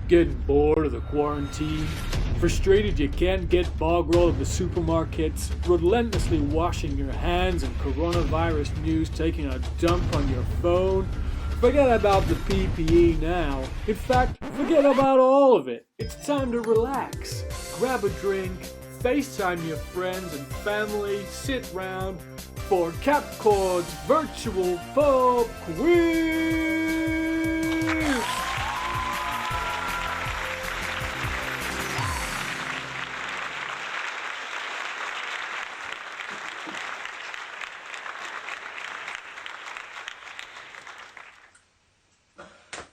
Getting bored of the quarantine? Frustrated you can't get bog roll at the supermarkets? Relentlessly washing your hands and coronavirus news taking a dump on your phone? Forget about the PPE now. In fact, forget about all of it. It's time to relax. Grab a drink, FaceTime your friends and family, sit round for CapCaud's virtual pub quiz!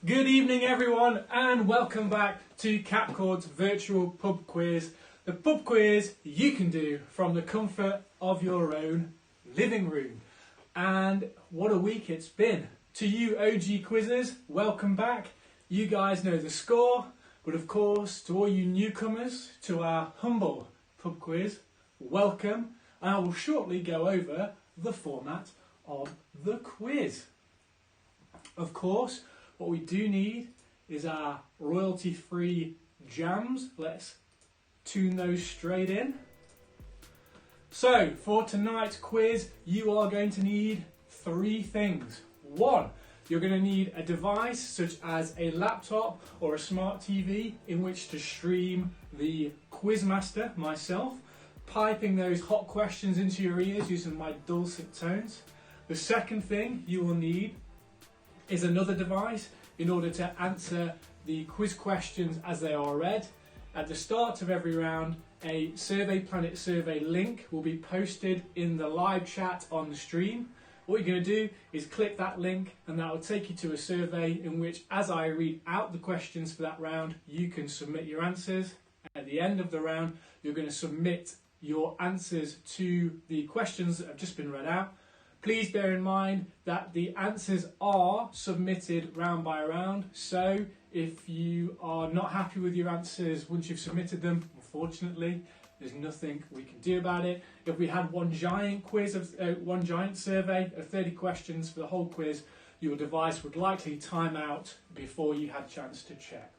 Good evening everyone and welcome back to CapCaud's virtual pub quiz. The pub quiz you can do from the comfort of your own living room. And what a week it's been. To you OG quizzers, welcome back. You guys know the score, but of course to all you newcomers to our humble pub quiz, welcome. And I will shortly go over the format of the quiz. Of course, what we do need is our royalty-free jams. Let's tune those straight in. So, for tonight's quiz, you are going to need three things. One, you're going to need a device such as a laptop or a smart TV in which to stream the quizmaster, myself, piping those hot questions into your ears using my dulcet tones. The second thing you will need is another device in order to answer the quiz questions as they are read. At the start of every round, a Survey Planet survey link will be posted in the live chat on the stream. What you're going to do is click that link and that will take you to a survey in which, as I read out the questions for that round, you can submit your answers. At the end of the round, you're going to submit your answers to the questions that have just been read out. Please bear in mind that the answers are submitted round by round, so if you are not happy with your answers once you've submitted them, unfortunately, there's nothing we can do about it. If we had one giant survey of 30 questions for the whole quiz, your device would likely time out before you had a chance to check.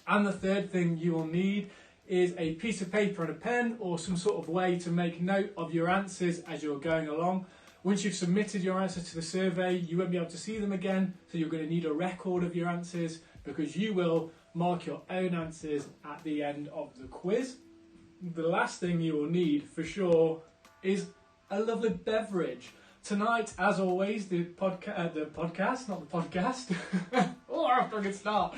And the third thing you will need is a piece of paper and a pen or some sort of way to make note of your answers as you're going along. Once you've submitted your answers to the survey, you won't be able to see them again, so you're going to need a record of your answers because you will mark your own answers at the end of the quiz. The last thing you will need for sure is a lovely beverage. Tonight, as always, the podcast. Oh, off to a good start.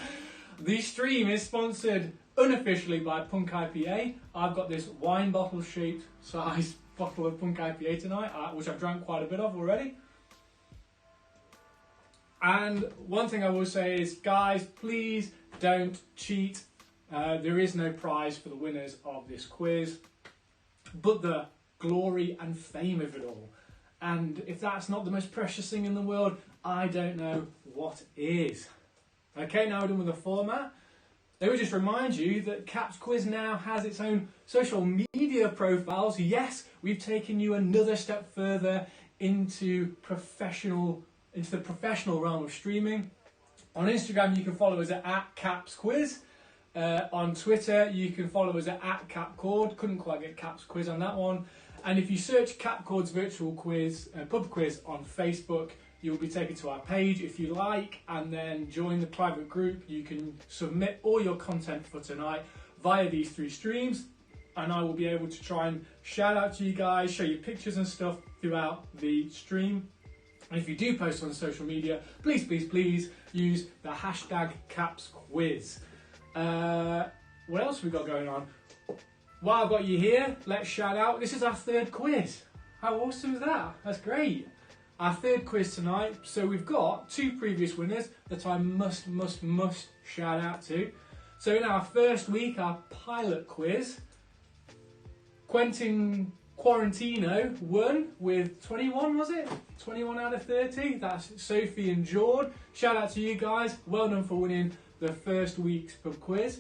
The stream is sponsored unofficially by Punk IPA. I've got this wine bottle shaped size bottle of Punk IPA tonight, which I've drank quite a bit of already. And one thing I will say is, guys, please don't cheat. There is no prize for the winners of this quiz, but the glory and fame of it all. And if that's not the most precious thing in the world, I don't know what is. Okay, now we're done with the format. Let me just remind you that Cap's Quiz now has its own social media profiles. Yes, we've taken you another step further into the professional realm of streaming. On Instagram, you can follow us at Cap's Quiz. On Twitter, you can follow us at CapCaud. Couldn't quite get Cap's Quiz on that one. And if you search CapCaud's virtual quiz, pub quiz on Facebook, you'll be taken to our page if you like, and then join the private group. You can submit all your content for tonight via these three streams, and I will be able to try and shout out to you guys, show you pictures and stuff throughout the stream. And if you do post on social media, please use the hashtag CapsQuiz. What else have we got going on? While I've got you here, let's shout out. This is our third quiz. How awesome is that? That's great. Our third quiz tonight, so we've got two previous winners that I must shout out to. So in our first week, our pilot quiz, Quentin Quarantino won with 21, was it? 21 out of 30. That's Sophie and Jord. Shout out to you guys. Well done for winning the first week's pub quiz.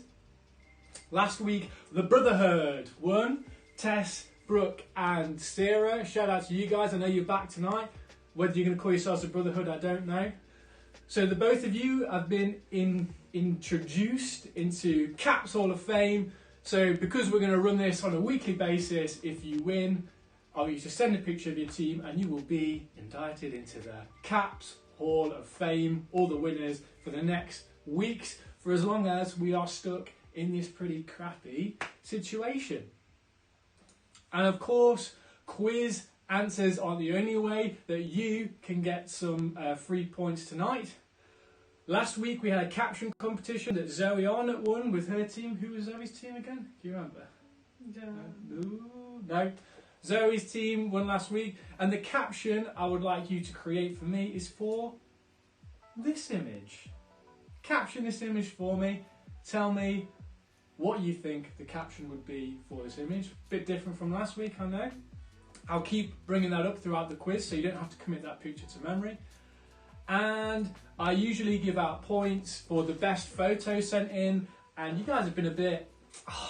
Last week, the Brotherhood won. Tess, Brooke and Sarah. Shout out to you guys. I know you're back tonight. Whether you're going to call yourselves a Brotherhood, I don't know. So the both of you have been introduced into Caps Hall of Fame. So because we're going to run this on a weekly basis, if you win, I want you to send a picture of your team and you will be indicted into the Caps Hall of Fame, all the winners for the next weeks, for as long as we are stuck in this pretty crappy situation. And of course, quiz answers aren't the only way that you can get some free points tonight. Last week we had a caption competition that Zoe Arnott won with her team. Who was Zoe's team again? Do you remember? No. Zoe's team won last week. And the caption I would like you to create for me is for this image. Caption this image for me. Tell me what you think the caption would be for this image. Bit different from last week, I know. I'll keep bringing that up throughout the quiz so you don't have to commit that picture to memory. And I usually give out points for the best photo sent in, and you guys have been a bit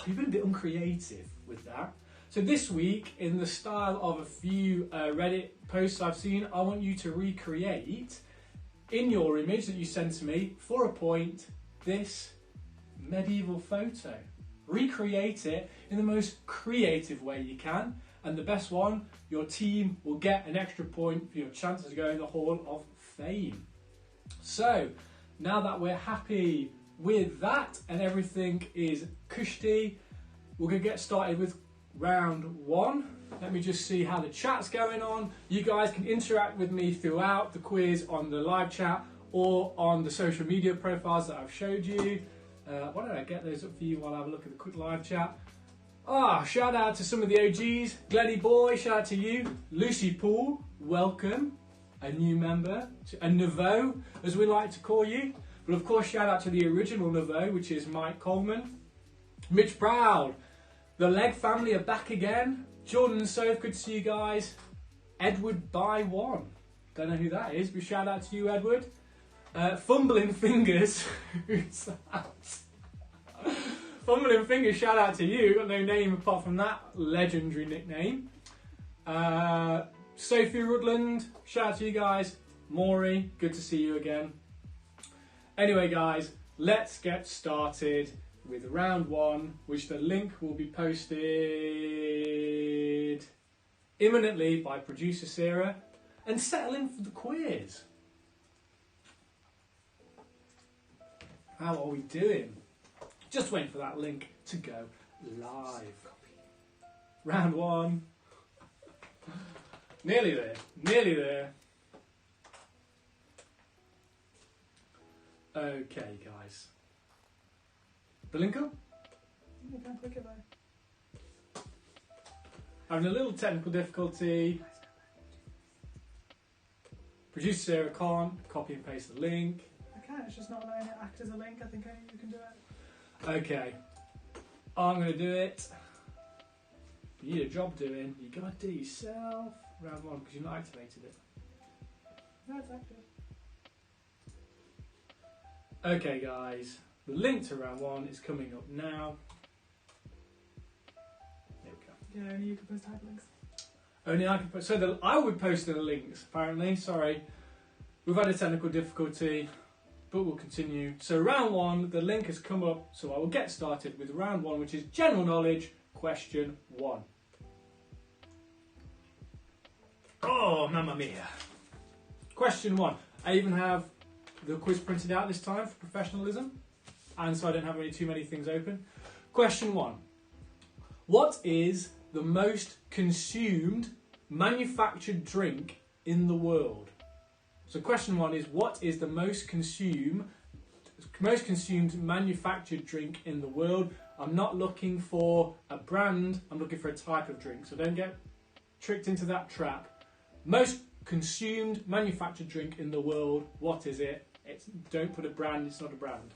uncreative with that. So this week, in the style of a few Reddit posts I've seen, I want you to recreate in your image that you send to me for a point this medieval photo. Recreate it in the most creative way you can, and the best one, your team will get an extra point for your chances to go in the Hall of Fame. So now that we're happy with that and everything is cushy, we're going to get started with round one. Let me just see how the chat's going on. You guys can interact with me throughout the quiz on the live chat or on the social media profiles that I've showed you. Why don't I get those up for you while I have a look at the quick live chat. Shout out to some of the OGs. Glenny Boy, shout out to you. Lucy Poole, welcome. A new member, a nouveau, as we like to call you. But of course, shout out to the original nouveau, which is Mike Coleman. Mitch Proud. The Leg family are back again. Jordan and Soph, good to see you guys. Edward by one. Don't know who that is, but shout out to you, Edward. Fumbling Fingers. Who's that? Fumbling Fingers, shout out to you. Got no name apart from that legendary nickname. Sophie Rutland, shout out to you guys. Maury, good to see you again. Anyway, guys, let's get started with round one, which the link will be posted imminently by producer Sarah. And settle in for the quiz. How are we doing? Just waiting for that link to go live. Round one. Nearly there, nearly there. Okay, guys. The link up? You can't click it though. Having a little technical difficulty. Producer Sarah can't copy and paste the link. I can, it's just not allowing it act as a link. I think you can do it. Okay. I'm going to do it. You need a job doing. You got to do yourself. Round one, because you've not activated it. No, it's active. Okay, guys. The link to round one is coming up now. There we go. Yeah, only you can post hyperlinks. Only I can post. So I would post the links, apparently. Sorry. We've had a technical difficulty, but we'll continue. So round one, the link has come up. So I will get started with round one, which is general knowledge, question one. Oh, mamma mia. Question one. I even have the quiz printed out this time for professionalism, and so I don't have too many things open. Question one. What is the most consumed manufactured drink in the world? So question one is, what is the most consumed manufactured drink in the world? I'm not looking for a brand, I'm looking for a type of drink, so don't get tricked into that trap. Most consumed manufactured drink in the world, what is it? Don't put a brand, it's not a brand.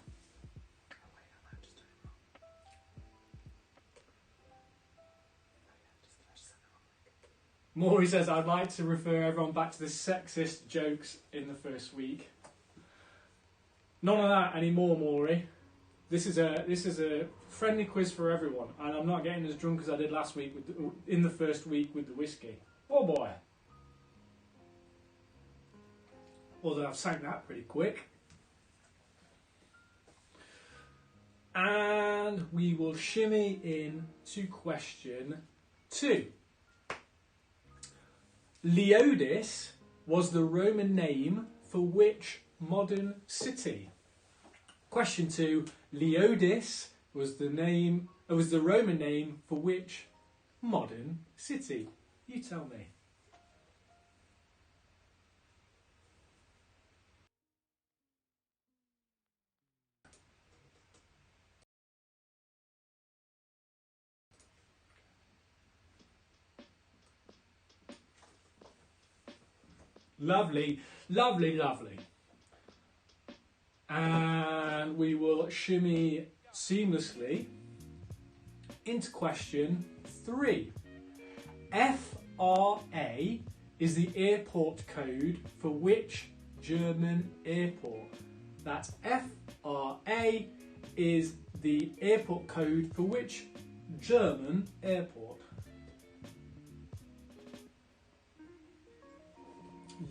Maury says, I'd like to refer everyone back to the sexist jokes in the first week. None of that anymore, Maury. This is a friendly quiz for everyone, and I'm not getting as drunk as I did last week in the first week with the whiskey. Oh boy. Although I've sank that pretty quick. And we will shimmy in to question 2. Leodis was the Roman name for which modern city? Question 2. Leodis was the Roman name for which modern city? You tell me. Lovely, lovely, lovely. And we will shimmy seamlessly into question 3. FRA is the airport code for which German airport? That's FRA is the airport code for which German airport?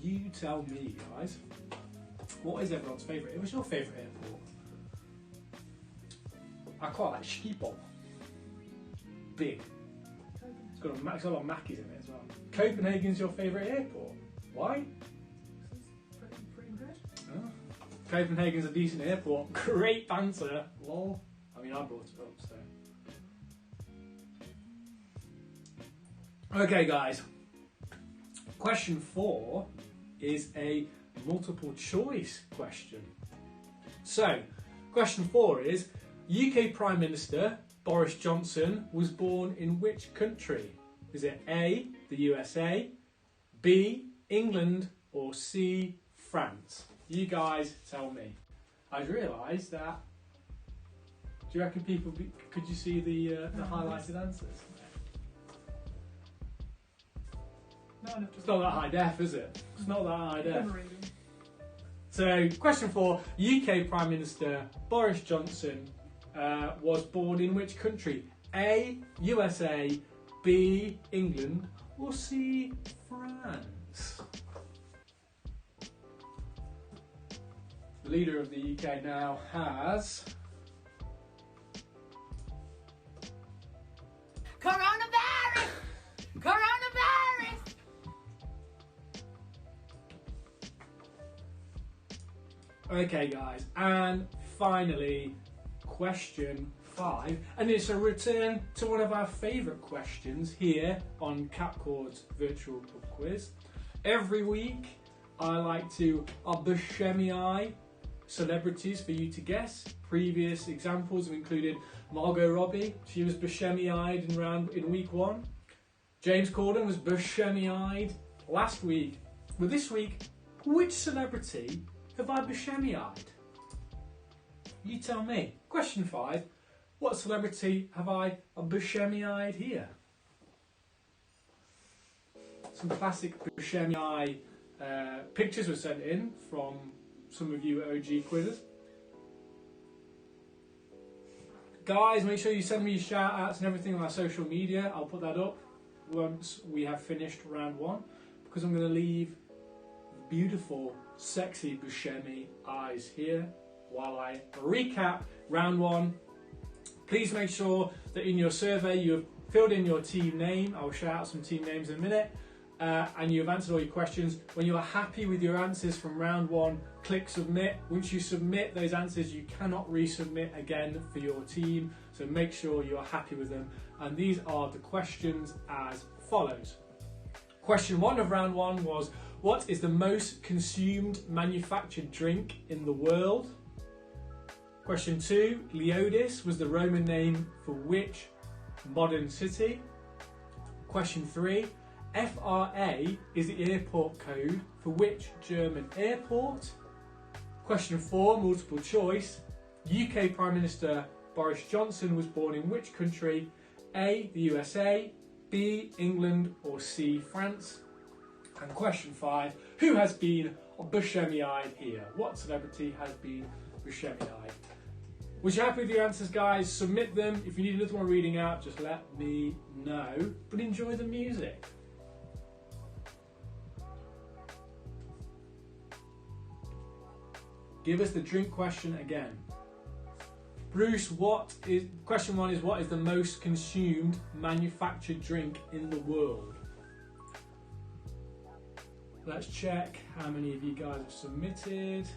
You tell me, guys. What is everyone's favourite? What's your favourite airport? I quite like Schiphol. Big. It's got a lot of Mackies in it as well. Copenhagen's your favourite airport. Why? Pretty good. Oh. Copenhagen's a decent airport. Great banter. Lol. I mean, I brought it up, so. Okay, guys. Question 4 is a multiple choice question. So, question 4 is, UK Prime Minister Boris Johnson was born in which country? Is it A, the USA, B, England, or C, France? You guys tell me. I've realised that. Do you reckon could you see the highlighted answers? No, It's not that high def, is it? It's not that high def. Never reading. So, question 4, UK Prime Minister Boris Johnson was born in which country? A, USA, B, England, or C, France? The leader of the UK now has... Coronavirus! Coronavirus! Okay, guys, and finally, question 5, and it's a return to one of our favourite questions here on CapCaud's virtual pub quiz. Every week, I like to beshemi celebrities for you to guess. Previous examples have included Margot Robbie. She was beshemi-eyed in week 1. James Corden was beshemi-eyed last week. But this week, which celebrity have I beshemi-eyed? You tell me. Question 5. What celebrity have I beshemi-eyed here? Some classic beshemi-eye pictures were sent in from some of you at OG Quizzes. Guys, make sure you send me your shout outs and everything on our social media. I'll put that up once we have finished round 1, because I'm going to leave beautiful, sexy Buscemi eyes here while I recap round 1. Please make sure that in your survey you have filled in your team name. I will shout out some team names in a minute. And you have answered all your questions. When you are happy with your answers from round 1, click submit. Once you submit those answers, you cannot resubmit again for your team. So make sure you are happy with them. And these are the questions as follows. Question 1 of round 1 was, what is the most consumed manufactured drink in the world? Question 2, Leodis was the Roman name for which modern city? Question 3, FRA is the airport code for which German airport? Question 4, multiple choice. UK Prime Minister Boris Johnson was born in which country? A, the USA, B, England, or C, France? And question 5, who has been Buscemi-eyed here? What celebrity has been Buscemi-eyed? Was you happy with your answers, guys? Submit them. If you need another one reading out, just let me know. But enjoy the music. Give us the drink question again. Bruce, question 1 is, what is the most consumed manufactured drink in the world? Let's check how many of you guys have submitted.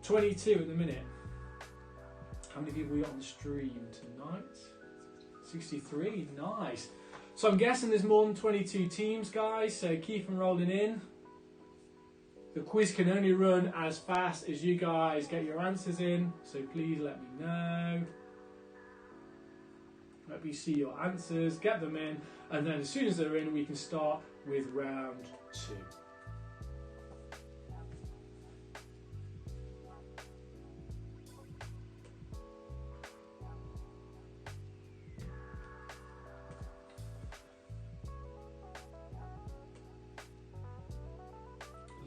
22 at the minute. How many people we got on the stream tonight? 63, nice. So I'm guessing there's more than 22 teams, guys, so keep them rolling in. The quiz can only run as fast as you guys get your answers in, so please let me know. Let me see your answers, get them in, and then as soon as they're in, we can start with round 2.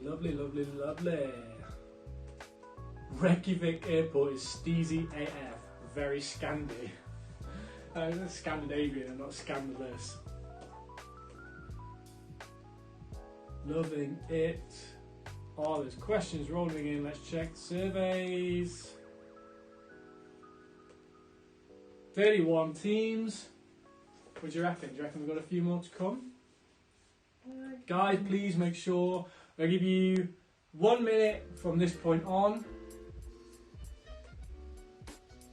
Lovely, lovely, lovely. Reykjavik Airport is steezy AF. Very Scandi. It's Scandinavian and not scandalous. Loving it. Oh, there's questions rolling in. Let's check the surveys. 31 teams. What do you reckon? Do you reckon we've got a few more to come? Guys, please make sure. I'll give you 1 minute from this point on.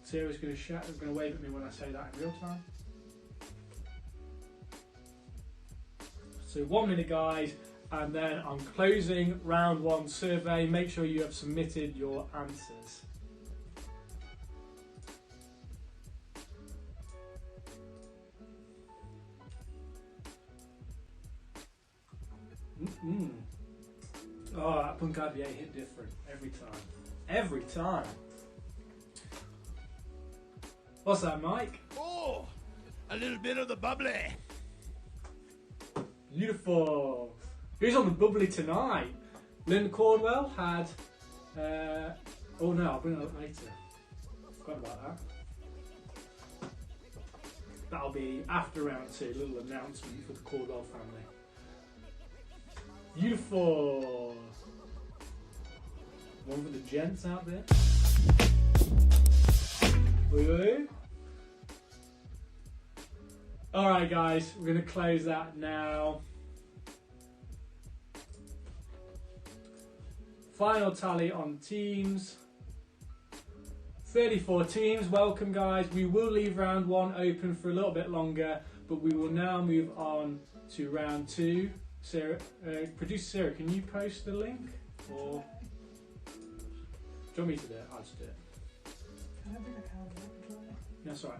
Sarah's going to wave at me when I say that in real time. So 1 minute, guys, and then I'm closing round 1 survey. Make sure you have submitted your answers. Oh, that punk IPA hit different every time. Every time. What's that, Mike? Oh, a little bit of the bubbly. Beautiful. Who's on the bubbly tonight? Lynn Caldwell had... oh no, I'll bring it up later. Forgot about that. That'll be after round 2, a little announcement for the Caldwell family. Beautiful. One for the gents out there. Woo. Alright guys, we're going to close that now. Final tally on teams. 34 teams, welcome guys. We will leave round 1 open for a little bit longer, but we will now move on to round 2. Sarah, producer Sarah, can you post the link? Or do you want me to do it? I'll just do it. I don't think I can. That's right.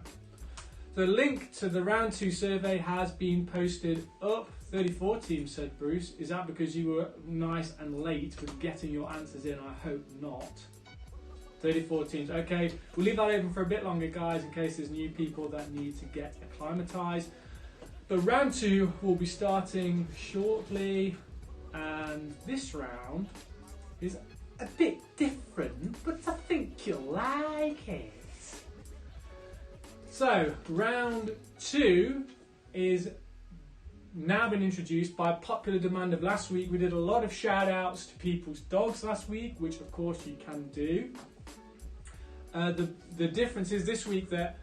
The link to the round 2 survey has been posted up. 34 teams, said Bruce. Is that because you were nice and late with getting your answers in? I hope not. 34 teams. Okay, we'll leave that open for a bit longer, guys, in case there's new people that need to get acclimatized. But round 2 will be starting shortly, and this round is a bit different, but I think you'll like it. So, round 2 is now been introduced by popular demand of last week. We did a lot of shout outs to people's dogs last week, which of course you can do. The difference is this week that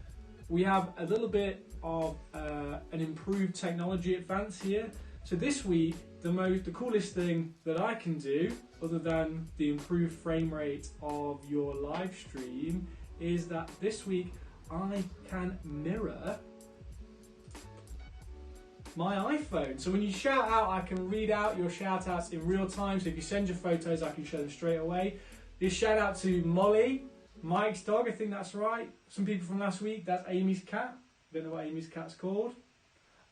we have a little bit of an improved technology advance here. So this week, the coolest thing that I can do, other than the improved frame rate of your live stream, is that this week I can mirror my iPhone. So when you shout out, I can read out your shout outs in real time. So if you send your photos, I can show them straight away. This shout out to Molly, Mike's dog, I think that's right. Some people from last week, that's Amy's cat. Don't know what Amy's cat's called.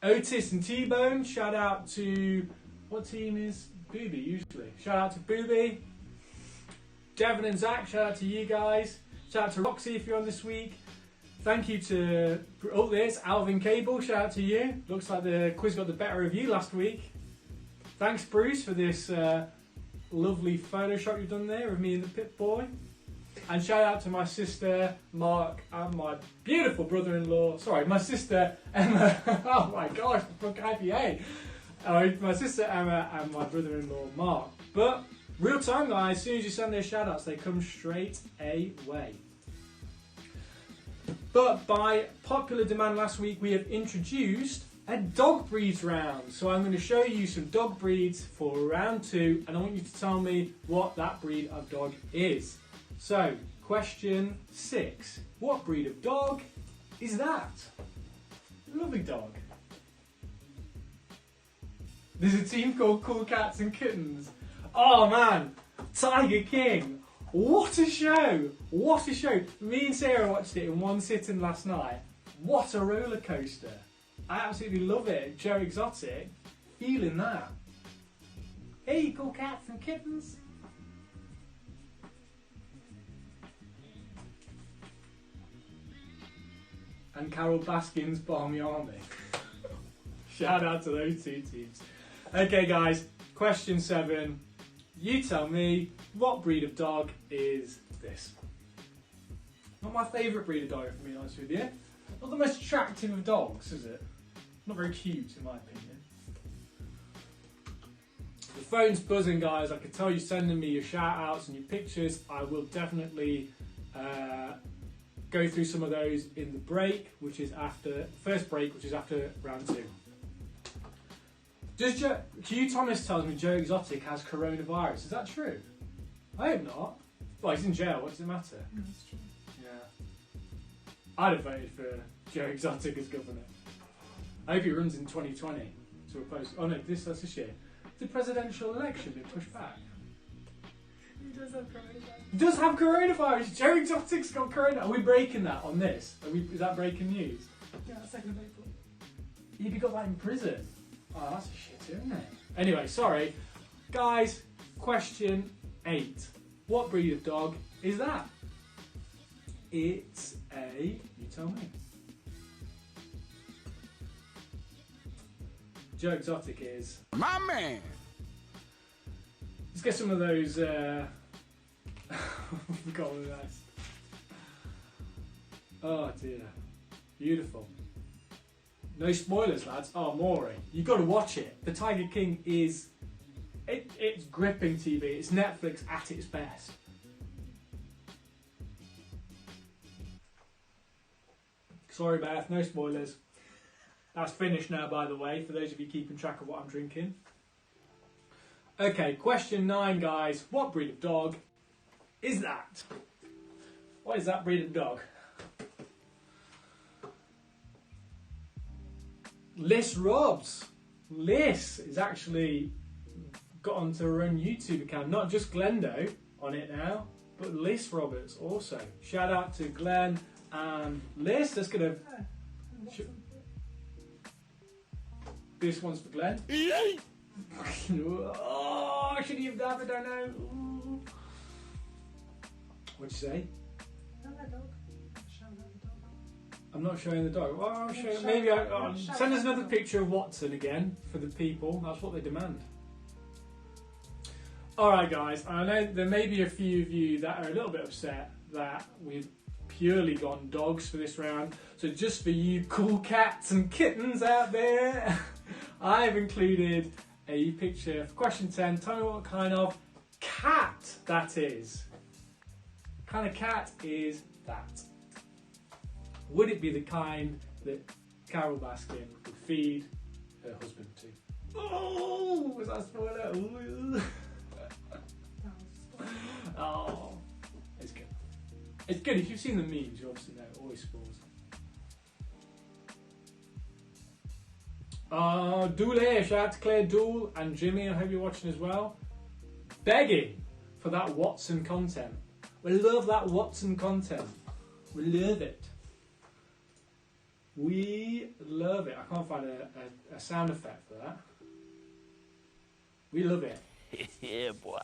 Otis and T-Bone, shout out to, what team is Booby usually? Shout out to Booby. Devon and Zach, shout out to you guys. Shout out to Roxy if you're on this week. Thank you to, oh there's Alvin Cable, shout out to you. Looks like the quiz got the better of you last week. Thanks Bruce for this lovely Photoshop you've done there of me and the Pit Boy. And shout out to my sister Mark and my beautiful brother-in-law, sorry, my sister Emma, oh my gosh, the fuck IPA. My sister Emma and my brother-in-law Mark. But real time guys, as soon as you send their shout outs, they come straight away. But by popular demand last week, we have introduced a dog breeds round. So I'm going to show you some dog breeds for round 2, and I want you to tell me what that breed of dog is. So, question 6. What breed of dog is that? Lovely dog. There's a team called Cool Cats and Kittens. Oh man, Tiger King. What a show! What a show! Me and Sarah watched it in one sitting last night. What a roller coaster! I absolutely love it. Joe Exotic, feeling that. Hey, Cool Cats and Kittens. And Carol Baskin's Barmy Army. Shout out to those 2 teams. Okay guys, question 7. You tell me, what breed of dog is this? Not my favourite breed of dog, if I'm being honest with you. Not the most attractive of dogs, is it? Not very cute, in my opinion. The phone's buzzing, guys. I can tell you sending me your shout-outs and your pictures. I will definitely go through some of those in the break, which is after first break, which is after round 2. Q Thomas tells me Joe Exotic has coronavirus. Is that true? I hope not. Well, he's in jail. What does it matter? No, that's true. Yeah. I'd have voted for Joe Exotic as governor. I hope he runs in 2020 to oppose. Oh no, that's this year. The presidential election been pushed back. He does have coronavirus. He does have coronavirus. Joe Exotic's got corona. Are we breaking that on this? Is that breaking news? Yeah, 2nd of April. He'd be got that in prison. Oh, that's a shit, isn't it? Anyway, sorry. Guys, question 8. What breed of dog is that? It's a... You tell me. Joe Exotic is... My man! Let's get some of those... forgot what it was. Oh dear. Beautiful. No spoilers, lads. Oh, Maury, you've got to watch it. The Tiger King is... It's gripping TV. It's Netflix at its best. Sorry, Beth, no spoilers. That's finished now, by the way, for those of you keeping track of what I'm drinking. Okay, question 9, guys. What breed of dog is that? What is that breed of dog? Liz Robs. Liz is actually got onto her own YouTube account. Not just Glendo on it now, but Liz Roberts also. Shout out to Glenn and Liz. That's gonna. This one's for Glenn. Oh, should he have done? I don't know. Ooh. What'd you say? Not that dog. Show that dog. I'm not showing the dog. Well, I'll show, Show maybe that- I'll show send us that another dog. picture of Watson again for the people. That's what they demand. Alright guys, I know there may be a few of you that are a little bit upset that we've purely gone dogs for this round. So just for you cool cats and kittens out there, I've included a picture for question 10. Tell me what kind of cat that is. What kind of cat is that? Would it be the kind that Carol Baskin would feed her husband to? Oh, was that a spoiler? Ooh. Oh, it's good. It's good. If you've seen the memes, you obviously know it always spoils. Dooley, shout out to Claire Dool and Jimmy. I hope you're watching as well. Begging for that Watson content. We love that Watson content. We love it. We love it. I can't find a sound effect for that. We love it. Yeah, boy.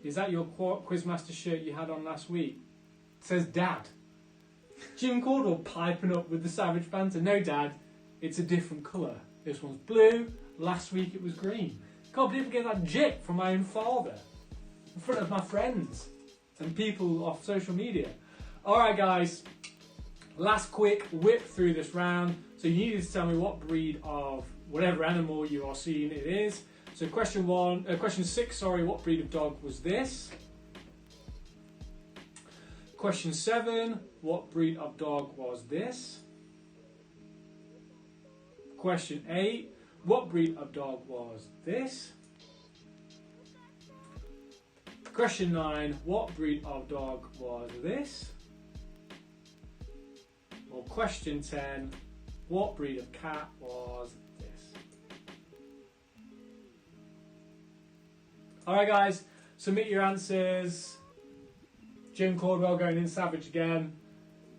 Is that your Quizmaster shirt you had on last week? It says Dad. Jim Cordwell piping up with the Savage Banter. No, Dad, it's a different colour. This one's blue. Last week it was green. Can't believe I'm getting that jip from my own father in front of my friends and people off social media. Alright guys, last quick whip through this round. So you need to tell me what breed of whatever animal you are seeing it is. So question 6, what breed of dog was this? Question 7. What breed of dog was this? Question 8. What breed of dog was this? Question 9. What breed of dog was this? Or question 10. What breed of cat was this? Alright guys, submit your answers. Jim Caldwell going in savage again.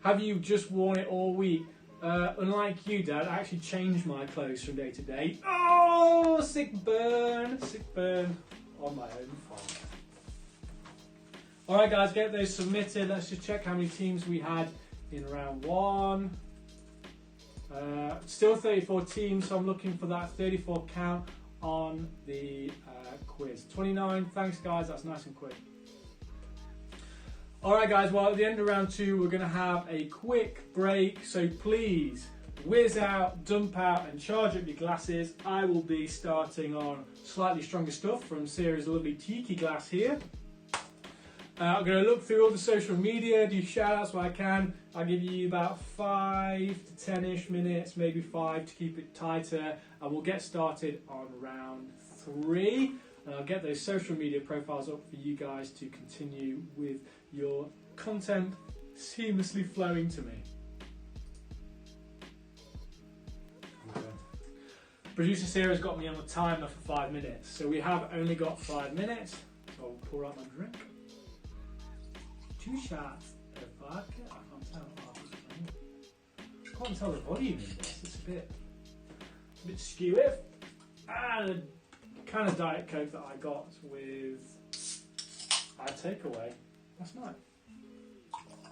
Have you just worn it all week? Unlike you, Dad, I actually change my clothes from day to day. Oh, sick burn on my own fault. Alright guys, get those submitted. Let's just check how many teams we had in round 1. Still 34 teams, so I'm looking for that 34 count on the quiz. 29, thanks guys, that's nice and quick. Alright guys, well at the end of round 2 we're going to have a quick break, so please whiz out, dump out and charge up your glasses. I will be starting on slightly stronger stuff from Sarah's lovely tiki glass here. I'm going to look through all the social media, do shout outs where I can. I'll give you about 5 to 10ish minutes, maybe 5 to keep it tighter, and we'll get started on round 3. And I'll get those social media profiles up for you guys to continue with your content seamlessly flowing to me. Okay. Producer Sarah's got me on a timer for 5 minutes, so we have only got 5 minutes. So I'll pour out my drink. 2 shots of vodka. I can't tell the volume in this. It's a bit skewy. And the kind of Diet Coke that I got with our takeaway last night.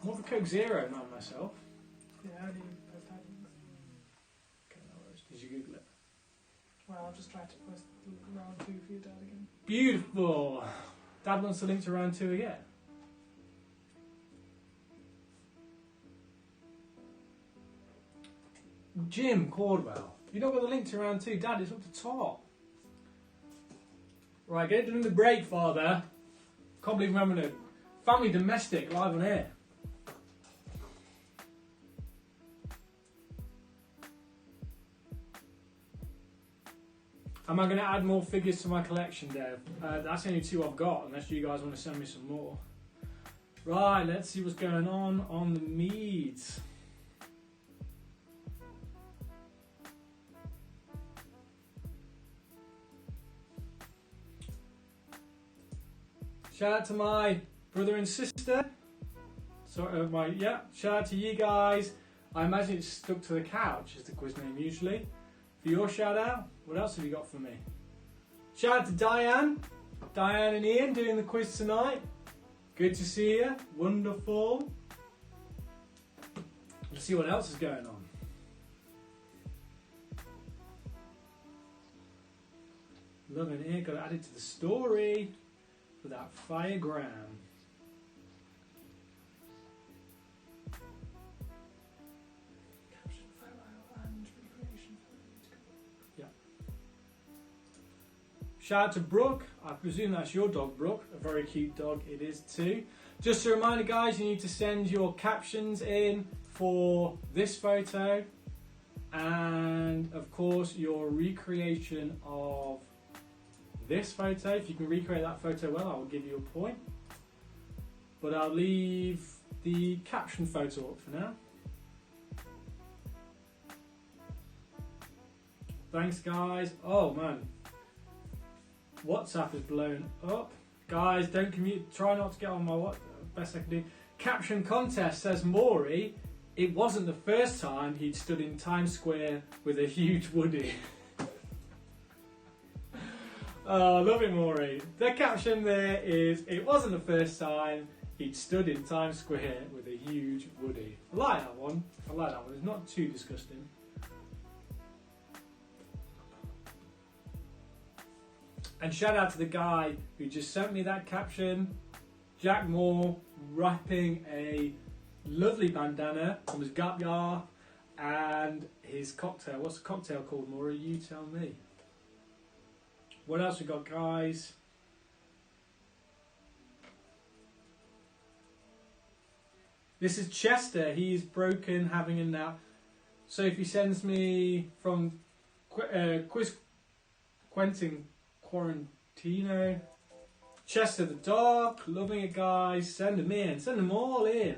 More of a Coke Zero, not myself. Yeah, I need post items. Okay, no worries. Did you Google it? Well, I'll just try to post round 2 for your dad again. Beautiful. Dad wants the link to round 2 again. Jim Caldwell, you don't got the link to round 2, Dad. It's up the top. Right, get it done in the break, Father. Can't believe we're having a family domestic live on air. Am I going to add more figures to my collection, Dev? That's the only 2 I've got, unless you guys want to send me some more. Right, let's see what's going on the Meads. Shout out to my brother and sister. Shout out to you guys. I imagine it's stuck to the couch, is the quiz name usually. For your shout out, what else have you got for me? Shout out to Diane and Ian doing the quiz tonight. Good to see you. Wonderful. Let's see what else is going on. Loving it. Got to add it to the story. For that firegram. Caption, photo, and recreation. Yeah. Shout out to Brooke. I presume that's your dog, Brooke. A very cute dog it is too. Just a reminder, guys, you need to send your captions in for this photo, and of course your recreation of this photo. If you can recreate that photo well, I will give you a point. But I'll leave the caption photo up for now. Thanks, guys. Oh man, WhatsApp is blown up. Guys, don't commute. Try not to get on my WhatsApp. Best I can do. Caption contest, says Maury. It wasn't the first time he'd stood in Times Square with a huge Woody. Oh, love it, Maury. The caption there is, it wasn't the first time he'd stood in Times Square with a huge Woody. I like that one. It's not too disgusting. And shout out to the guy who just sent me that caption. Jack Moore, wrapping a lovely bandana from his gap and his cocktail. What's the cocktail called, Maury? You tell me. What else we got, guys? This is Chester. He's broken, having a nap. So if he sends me from Quiz Quentin Quarantino, Chester the dog, loving it, guys. Send them in. Send them all in.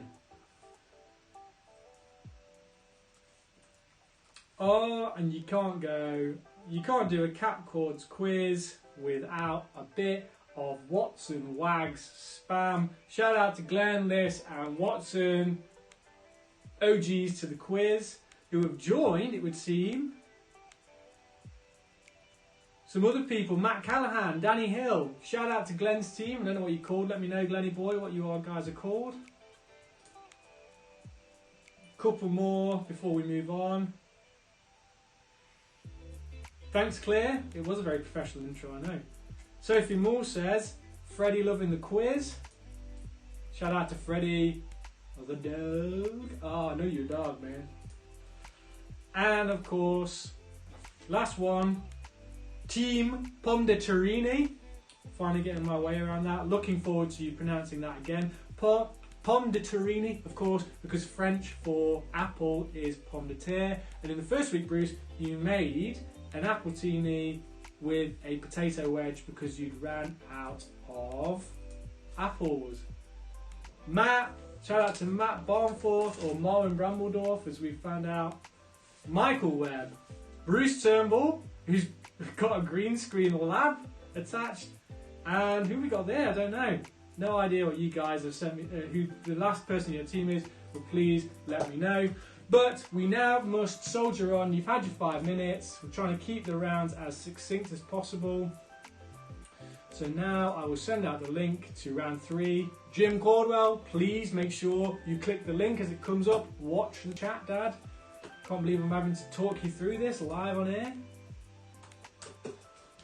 Oh, and you can't do a CapCaud's quiz without a bit of Watson Wags spam. Shout out to Glenn, Liz and Watson, OGs to the quiz, who have joined, it would seem. Some other people, Matt Callahan, Danny Hill. Shout out to Glenn's team. I don't know what you're called. Let me know, Glenny boy, what you guys are called. Couple more before we move on. Thanks, Claire. It was a very professional intro, I know. Sophie Moore says, Freddie loving the quiz. Shout out to Freddie, the dog. Oh, I know you're a dog, man. And of course, last one, Team Pomme de Turini. Finally getting my way around that. Looking forward to you pronouncing that again. Pomme de Turini, of course, because French for apple is pomme de terre. And in the first week, Bruce, you made an appletini with a potato wedge because you'd ran out of apples. Matt, shout out to Matt Barnforth, or Marvin Brambledorf, as we found out. Michael Webb, Bruce Turnbull, who's got a green screen lab attached, and who we got there, I don't know. No idea what you guys have sent me, who the last person in your team is, but please let me know. But we now must soldier on. You've had your 5 minutes. We're trying to keep the rounds as succinct as possible. So now I will send out the link to round 3. Jim Caldwell, please make sure you click the link as it comes up. Watch the chat, Dad. Can't believe I'm having to talk you through this live on air.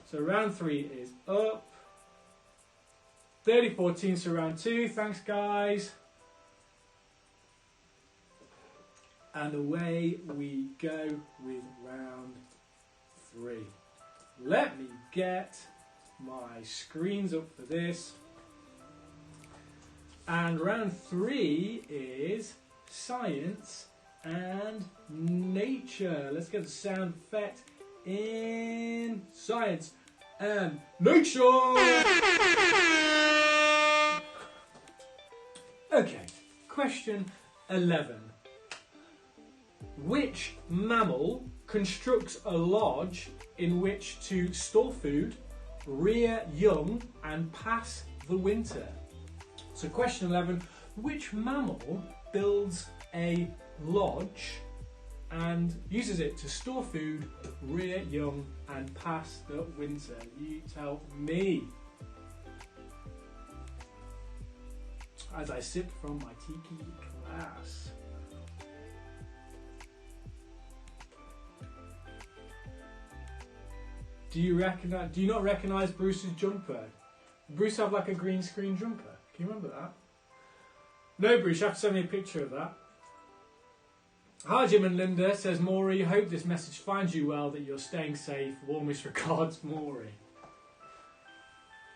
So round 3 is up. 30-14 to round 2. Thanks, guys. And away we go with round 3. Let me get my screens up for this. And round 3 is science and nature. Let's get the sound effect in science and nature. Okay, question 11. Which mammal constructs a lodge in which to store food, rear young, and pass the winter? So question 11, which mammal builds a lodge and uses it to store food, rear young, and pass the winter? You tell me. As I sip from my tiki glass. Do you not recognise Bruce's jumper? Bruce have like a green screen jumper. Can you remember that? No, Bruce, you have to send me a picture of that. Hi, Jim and Linda, says Maury. Hope this message finds you well, that you're staying safe. Warmest regards, Maury.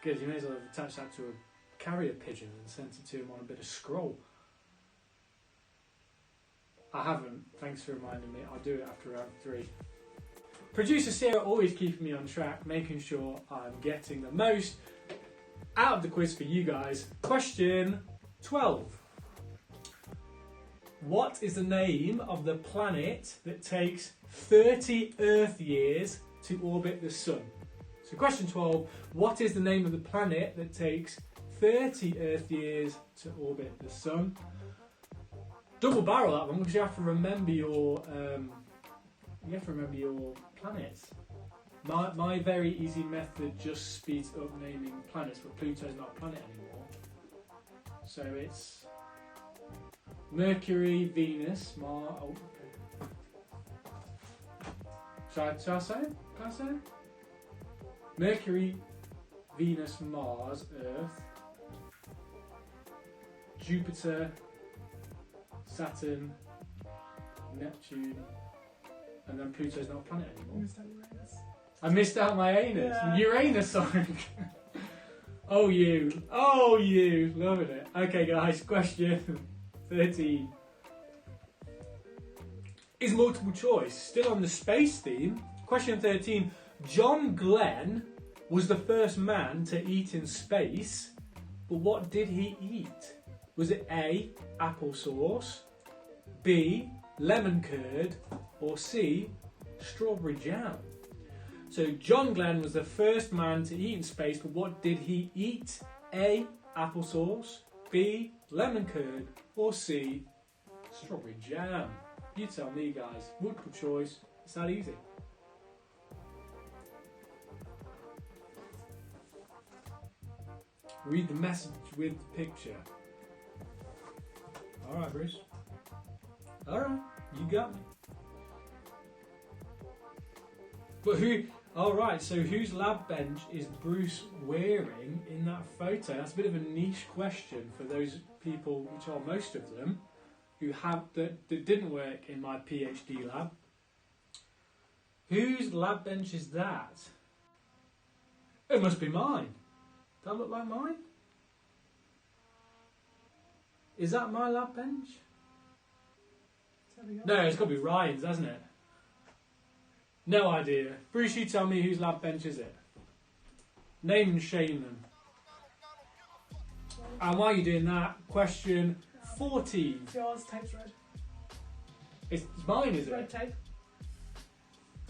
Good, you may as well have attached that to a carrier pigeon and sent it to him on a bit of scroll. I haven't. Thanks for reminding me. I'll do it after round 3. Producer Sarah always keeping me on track, making sure I'm getting the most out of the quiz for you guys. Question 12. What is the name of the planet that takes 30 Earth years to orbit the Sun? So question 12. What is the name of the planet that takes 30 Earth years to orbit the Sun? Double barrel that one because you have to remember your planets. My very easy method just speeds up naming planets, but Pluto's not a planet anymore. So it's Mercury, Venus, Mars. Oh. Shall I say it? Can I say it? Mercury, Venus, Mars, Earth, Jupiter, Saturn, Neptune, and then Pluto's not a planet anymore. I missed out my anus. Yeah. Uranus, sorry. Oh, you. Loving it. Okay, guys, question 13 is multiple choice. Still on the space theme. Question 13. John Glenn was the first man to eat in space, but what did he eat? Was it A, applesauce, B, lemon curd, or C, strawberry jam? So John Glenn was the first man to eat in space, but what did he eat? A, applesauce, B, lemon curd, or C, strawberry jam? You tell me, guys. Multiple choice. It's that easy. Read the message with the picture. Alright, Bruce. Alright, you got me. But who... Alright, so whose lab bench is Bruce wearing in that photo? That's a bit of a niche question for those people, which are most of them, who have that didn't work in my PhD lab. Whose lab bench is that? It must be mine. Does that look like mine? Is that my lab bench? No, it's got to be Ryan's, hasn't it? No idea. Bruce, you tell me whose lab bench is it? Name and shame them. And while you're doing that, question 14. It's yours, tape's red. It's mine, is Red it? tape.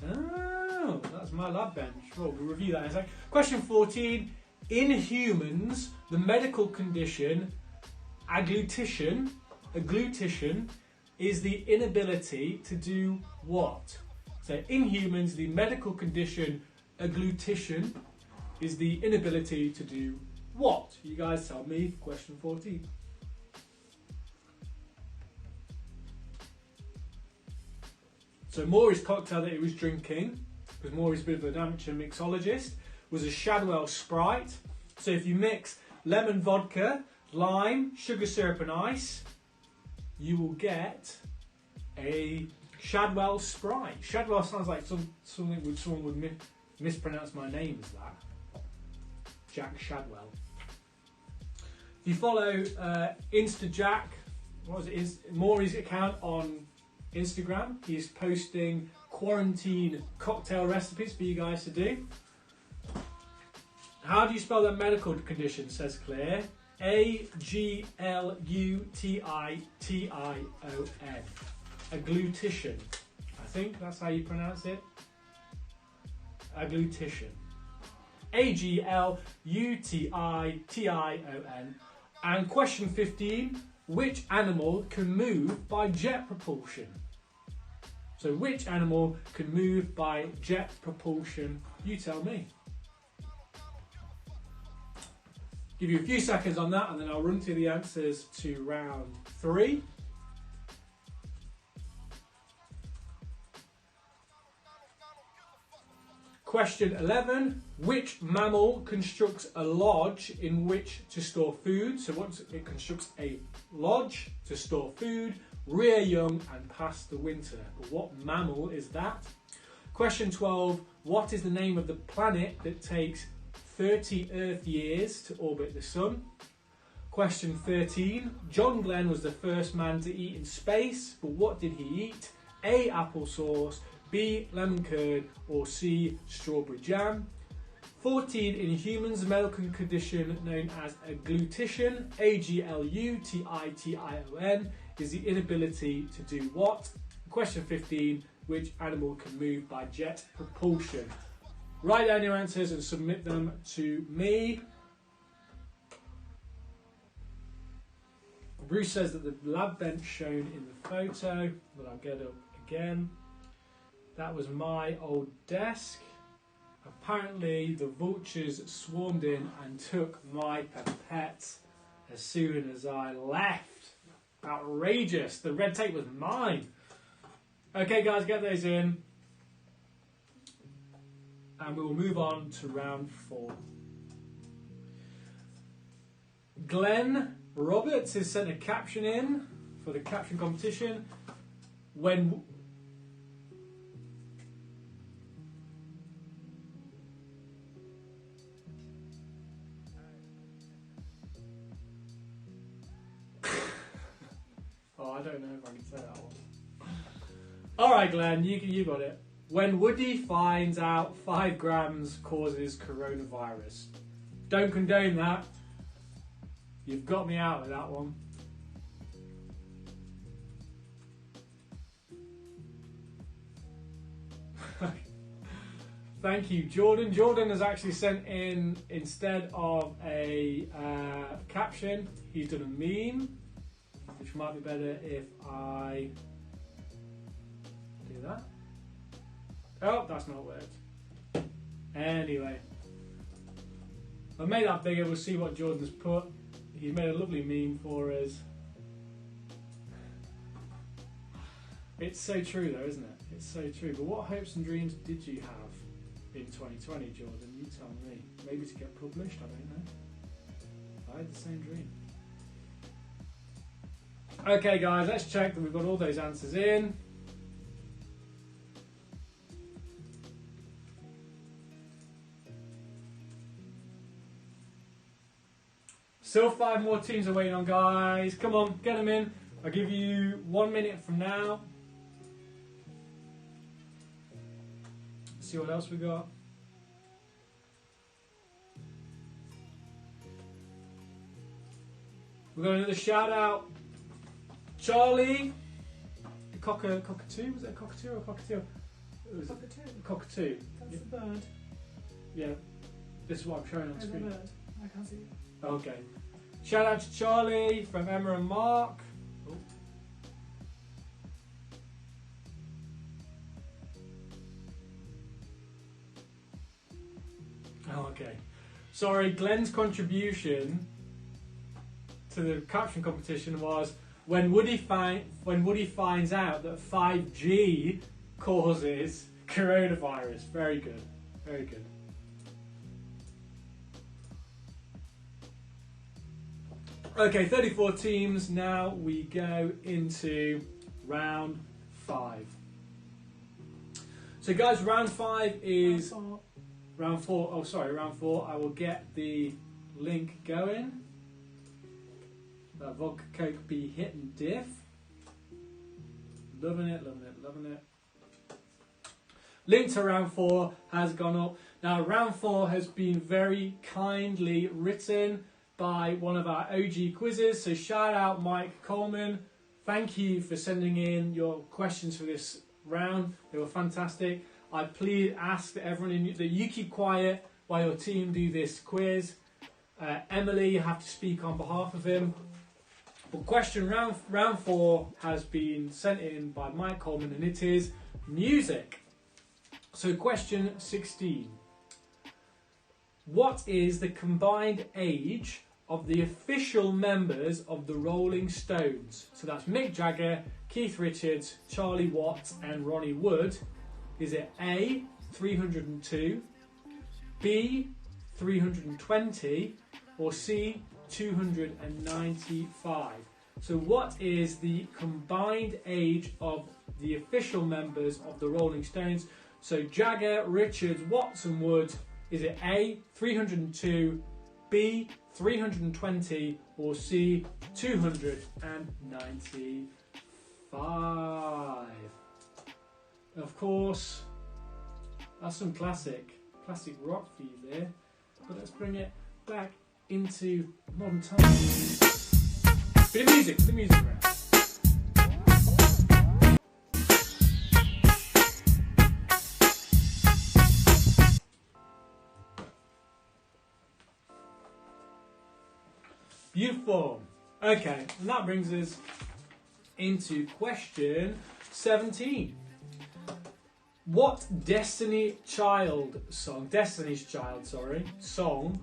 Oh, that's my lab bench. Well, we'll review that in a sec. Question 14. In humans, the medical condition agglutition is the inability to do what? So in humans, the medical condition agglutition is the inability to do what? You guys tell me. Question 14. So Maury's cocktail that he was drinking, because Maury's a bit of an amateur mixologist, was a Shadwell Sprite. So if you mix lemon vodka, lime, sugar syrup and ice, you will get a Shadwell Sprite. Shadwell sounds like someone would mispronounce my name as that. Jack Shadwell. If you follow InstaJack, Maury's account on Instagram, he's posting quarantine cocktail recipes for you guys to do. How do you spell that medical condition, says Claire? A-G-L-U-T-I-T-I-O-N. Agglutition. I think that's how you pronounce it. Agglutition. A-G-L-U-T-I-T-I-O-N. And question 15. Which animal can move by jet propulsion? So which animal can move by jet propulsion? You tell me. Give you a few seconds on that and then I'll run through the answers to round 3. Question 11. Which mammal constructs a lodge in which to store food? So once it constructs a lodge to store food, rear young and pass the winter. But what mammal is that? Question 12. What is the name of the planet that takes 30 Earth years to orbit the Sun? Question 13. John Glenn was the first man to eat in space, but what did he eat? A. Applesauce, B. Lemon curd, or C. Strawberry jam. 14. In humans, a medical condition known as agglutition, A-G-L-U-T-I-T-I-O-N, is the inability to do what? Question 15. Which animal can move by jet propulsion? Write down your answers and submit them to me. Bruce says that the lab bench shown in the photo, but I'll get up again. That was my old desk. Apparently the vultures swarmed in and took my pipettes as soon as I left. Outrageous. The red tape was mine. Okay guys, get those in. And we will move on to round 4. Glenn Roberts has sent a caption in for the caption competition. When I don't know if I can say that one. Alright, Glenn, you got it. When Woody finds out 5 grams causes coronavirus. Don't condone that. You've got me out with that one. Thank you, Jordan. Jordan has actually sent in, instead of a caption, he's done a meme, which might be better if I do that. Oh, that's not worked. Anyway, I've made that bigger. We'll see what Jordan's put. He's made a lovely meme for us. It's so true though, isn't it? It's so true. But what hopes and dreams did you have in 2020, Jordan? You tell me. Maybe to get published, I don't know. I had the same dream. Okay guys, let's check that we've got all those answers in. Still 5 more teams are waiting on, guys. Come on, get them in. I'll give you 1 minute from now. See what else we got. We've got another shout out. Charlie. The cockatoo? Was it a cockatoo or a cockatiel? It was Cockatoo. a cockatoo. That's the bird. Yeah. This is what I'm showing on There's the screen. bird. I can't see it. Okay. Shout out to Charlie from Emma and Mark. Oh, okay. Sorry, Glenn's contribution to the caption competition was when Woody finds out that 5G causes coronavirus. Very good. Very good. Okay, 34 teams. Now we go into round 5. So guys, round 5 is round 4. Oh, sorry, round 4. I will get the link going. That vodka coke be hit and diff. Loving it, loving it, loving it. Link to round 4 has gone up. Now, round 4 has been very kindly written by one of our OG quizzes. So shout out Mike Coleman. Thank you for sending in your questions for this round. They were fantastic. I please ask that everyone that you keep quiet while your team do this quiz. Emily, you have to speak on behalf of him. But question round 4 has been sent in by Mike Coleman, and it is music. So question 16. What is the combined age of the official members of the Rolling Stones? So that's Mick Jagger, Keith Richards, Charlie Watts and Ronnie Wood. Is it A, 302, B, 320 or C, 295? So what is the combined age of the official members of the Rolling Stones? So Jagger, Richards, Watts and Wood. Is it A, 302, B, 320 or C, 295? Of course, that's some classic rock for you there. But let's bring it back into modern times. Bit of music, the music round. Beautiful. Okay, and that brings us into question 17. What Destiny's Child song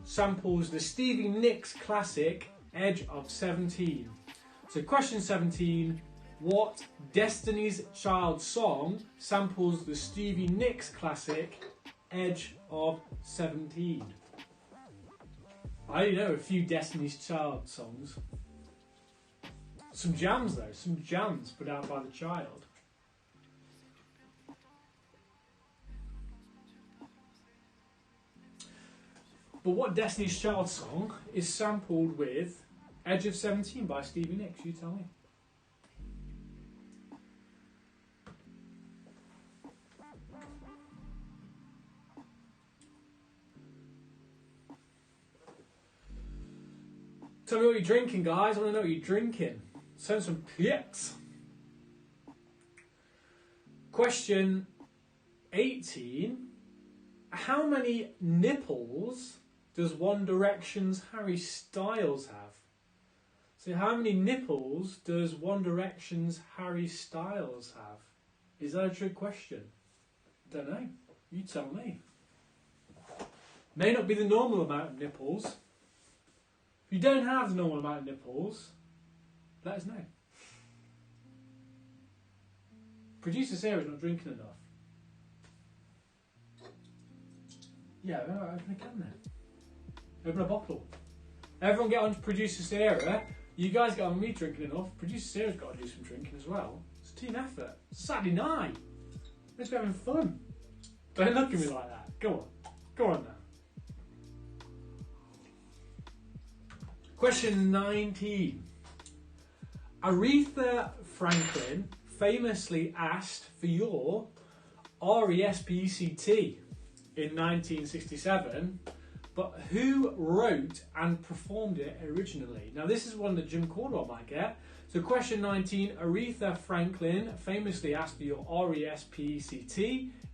samples the Stevie Nicks classic Edge of 17? So question 17, what Destiny's Child song samples the Stevie Nicks classic Edge of 17? I know a few Destiny's Child songs. Some jams though, some jams put out by the Child. But what Destiny's Child song is sampled with Edge of 17 by Stevie Nicks? You tell me. Tell me what you're drinking, guys. I want to know what you're drinking. Send some pics. Question 18. How many nipples does One Direction's Harry Styles have? So how many nipples does One Direction's Harry Styles have? Is that a trick question? Don't know. You tell me. May not be the normal amount of nipples. If you don't have the normal amount of nipples, let us know. Producer Sarah's not drinking enough. Yeah, open a can then. Open a bottle. Everyone get on to Producer Sarah. You guys get on me drinking enough. Producer Sarah's got to do some drinking as well. It's a team effort. It's Saturday night. Let's be having fun. Don't look at me like that. Go on. Go on now. Question 19. Aretha Franklin famously asked for your RESPECT in 1967, but who wrote and performed it originally? Now this is one that Jim Caldwell might get. So question 19, Aretha Franklin famously asked for your RESPECT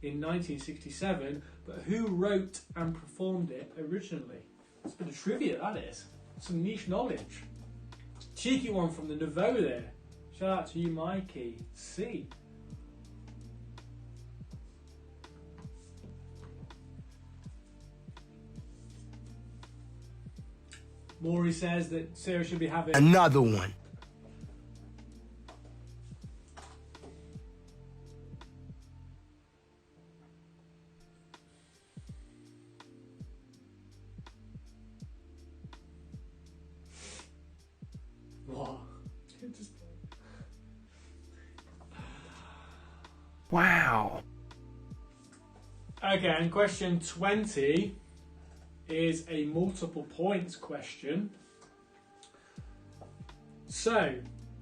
in 1967, but who wrote and performed it originally? It's a bit of trivia, that is. Some niche knowledge. Cheeky one from the Nouveau there. Shout out to you, Mikey. C. Maury says that Sarah should be having another one. What? Wow. Okay, and question 20 is a multiple points question. So,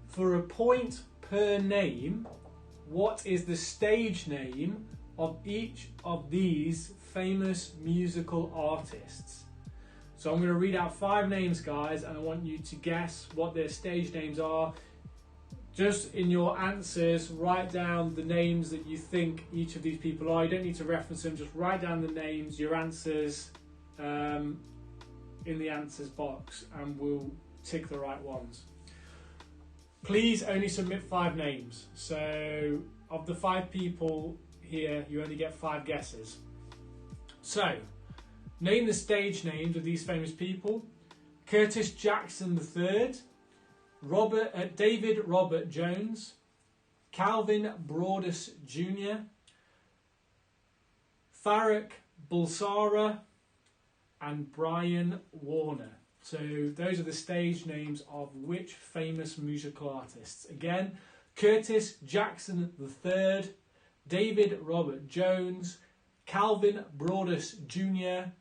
for a point per name, what is the stage name of each of these famous musical artists? So I'm going to read out 5 names, guys, and I want you to guess what their stage names are. Just in your answers, write down the names that you think each of these people are. You don't need to reference them, just write down the names, your answers, in the answers box, and we'll tick the right ones. Please only submit 5 names. So of the 5 people here, you only get 5 guesses. So, name the stage names of these famous people. Curtis Jackson III, David Robert Jones, Calvin Broadus Jr., Farrokh Bulsara, and Brian Warner. So those are the stage names of which famous musical artists? Again, Curtis Jackson III, David Robert Jones, Calvin Broadus Jr.,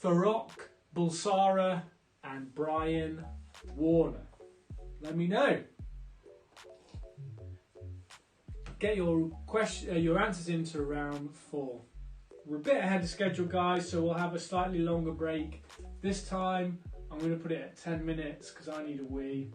Farrokh Bulsara, and Brian Warner. Let me know. Get your answers into round 4. We're a bit ahead of schedule, guys, so we'll have a slightly longer break. This time, I'm going to put it at 10 minutes because I need a wee.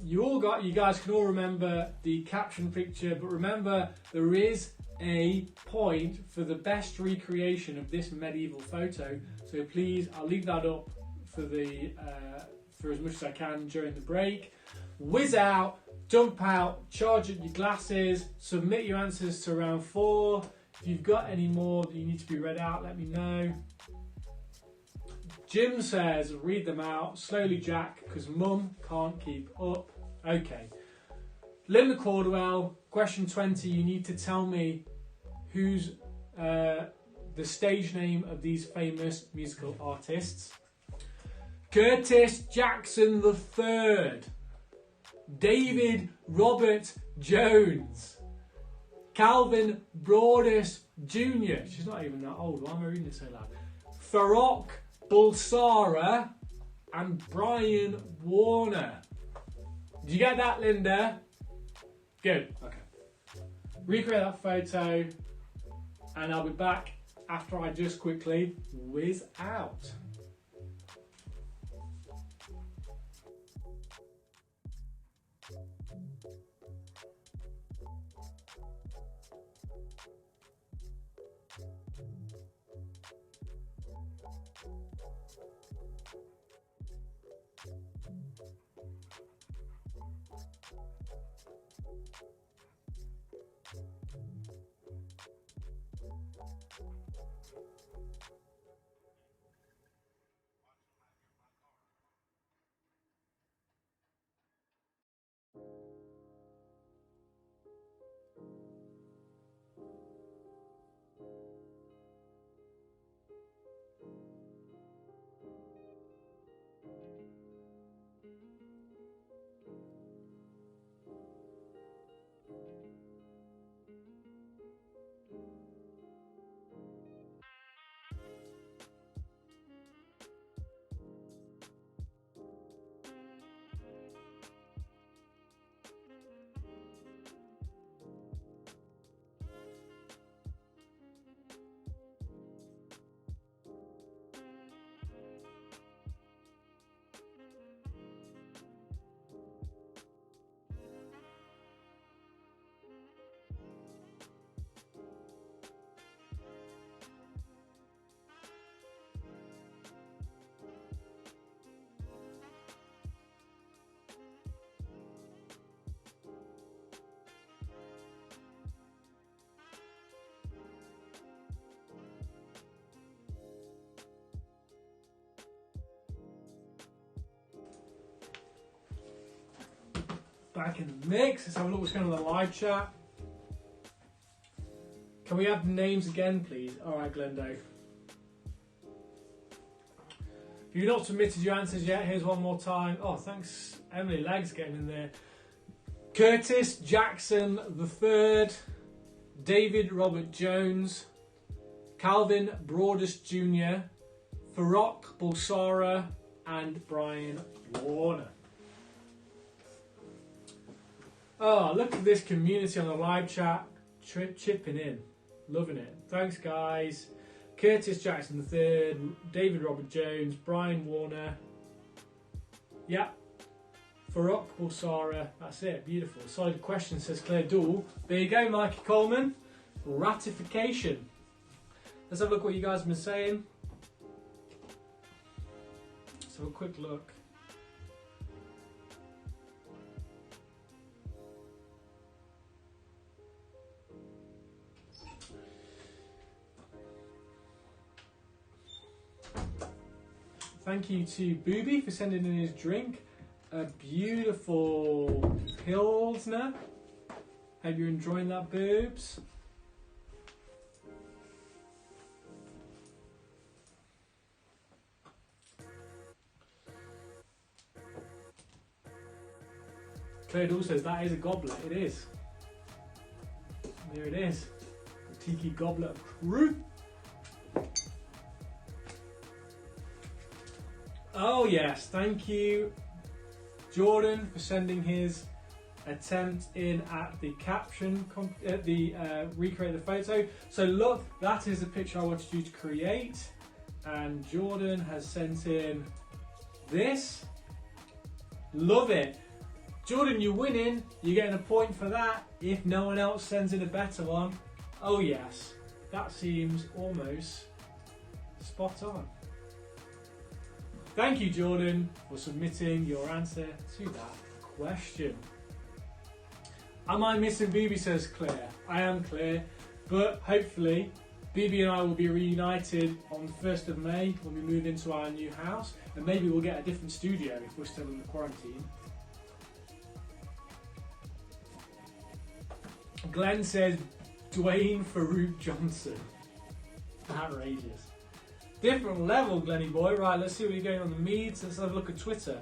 You guys can all remember the caption picture, but remember there is a point for the best recreation of this medieval photo. So please, I'll leave that up for as much as I can during the break. Whiz out, jump out, charge up your glasses, submit your answers to round 4. If you've got any more that you need to be read out, let me know. Jim says, read them out slowly, Jack, because Mum can't keep up. Okay. Linda Caldwell, question 20, you need to tell me who's the stage name of these famous musical artists. Curtis Jackson III, David Robert Jones, Calvin Broadus Jr. She's not even that old. Why am I reading this so loud? Farrokh Bulsara and Brian Warner. Did you get that, Linda? Good. Okay. Recreate that photo, and I'll be back after I just quickly whiz out. Back in the mix. Let's have a look what's going on in the live chat. Can we have the names again, please? All right, Glendo. If you've not submitted your answers yet, here's one more time. Oh, thanks, Emily. Legs getting in there. Curtis Jackson III, David Robert Jones, Calvin Broadus Jr., Farrokh Bulsara, and Brian Warner. Oh, look at this community on the live chat chipping in. Loving it. Thanks, guys. Curtis Jackson III, David Robert Jones, Brian Warner. Yeah. Farrokh Bulsara. That's it. Beautiful. Solid question, says Claire Dool. There you go, Mikey Coleman. Ratification. Let's have a look what you guys have been saying. Let's have a quick look. Thank you to Booby for sending in his drink. A beautiful Pilsner. Hope you're enjoying that, boobs. Claire Dool says that is a goblet. It is. There it is. The Tiki Goblet of Truth. Oh yes, thank you, Jordan, for sending his attempt in at the recreate the photo. So look, that is the picture I wanted you to create, and Jordan has sent in this. Love it, Jordan. You're winning. You're getting a point for that. If no one else sends in a better one, oh yes, that seems almost spot on. Thank you, Jordan, for submitting your answer to that question. Am I missing Booby, says Claire. I am, Claire, but hopefully Booby and I will be reunited on the 1st of May when we move into our new house, and maybe we'll get a different studio if we're still in the quarantine. Glenn says Dwayne Farouk Johnson. Outrageous. Different level, Glenny boy. Right, let's see what you're going on the meads. Let's have a look at Twitter.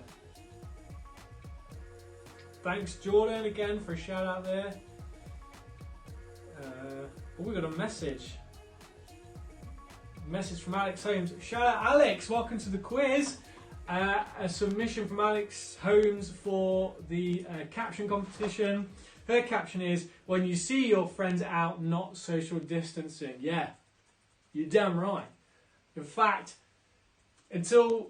Thanks, Jordan, again for a shout out there. Oh, we got a message. Message from Alex Holmes. Shout out, Alex. Welcome to the quiz. A submission from Alex Holmes for the caption competition. Her caption is, when you see your friends out, not social distancing. Yeah, you're damn right. In fact, until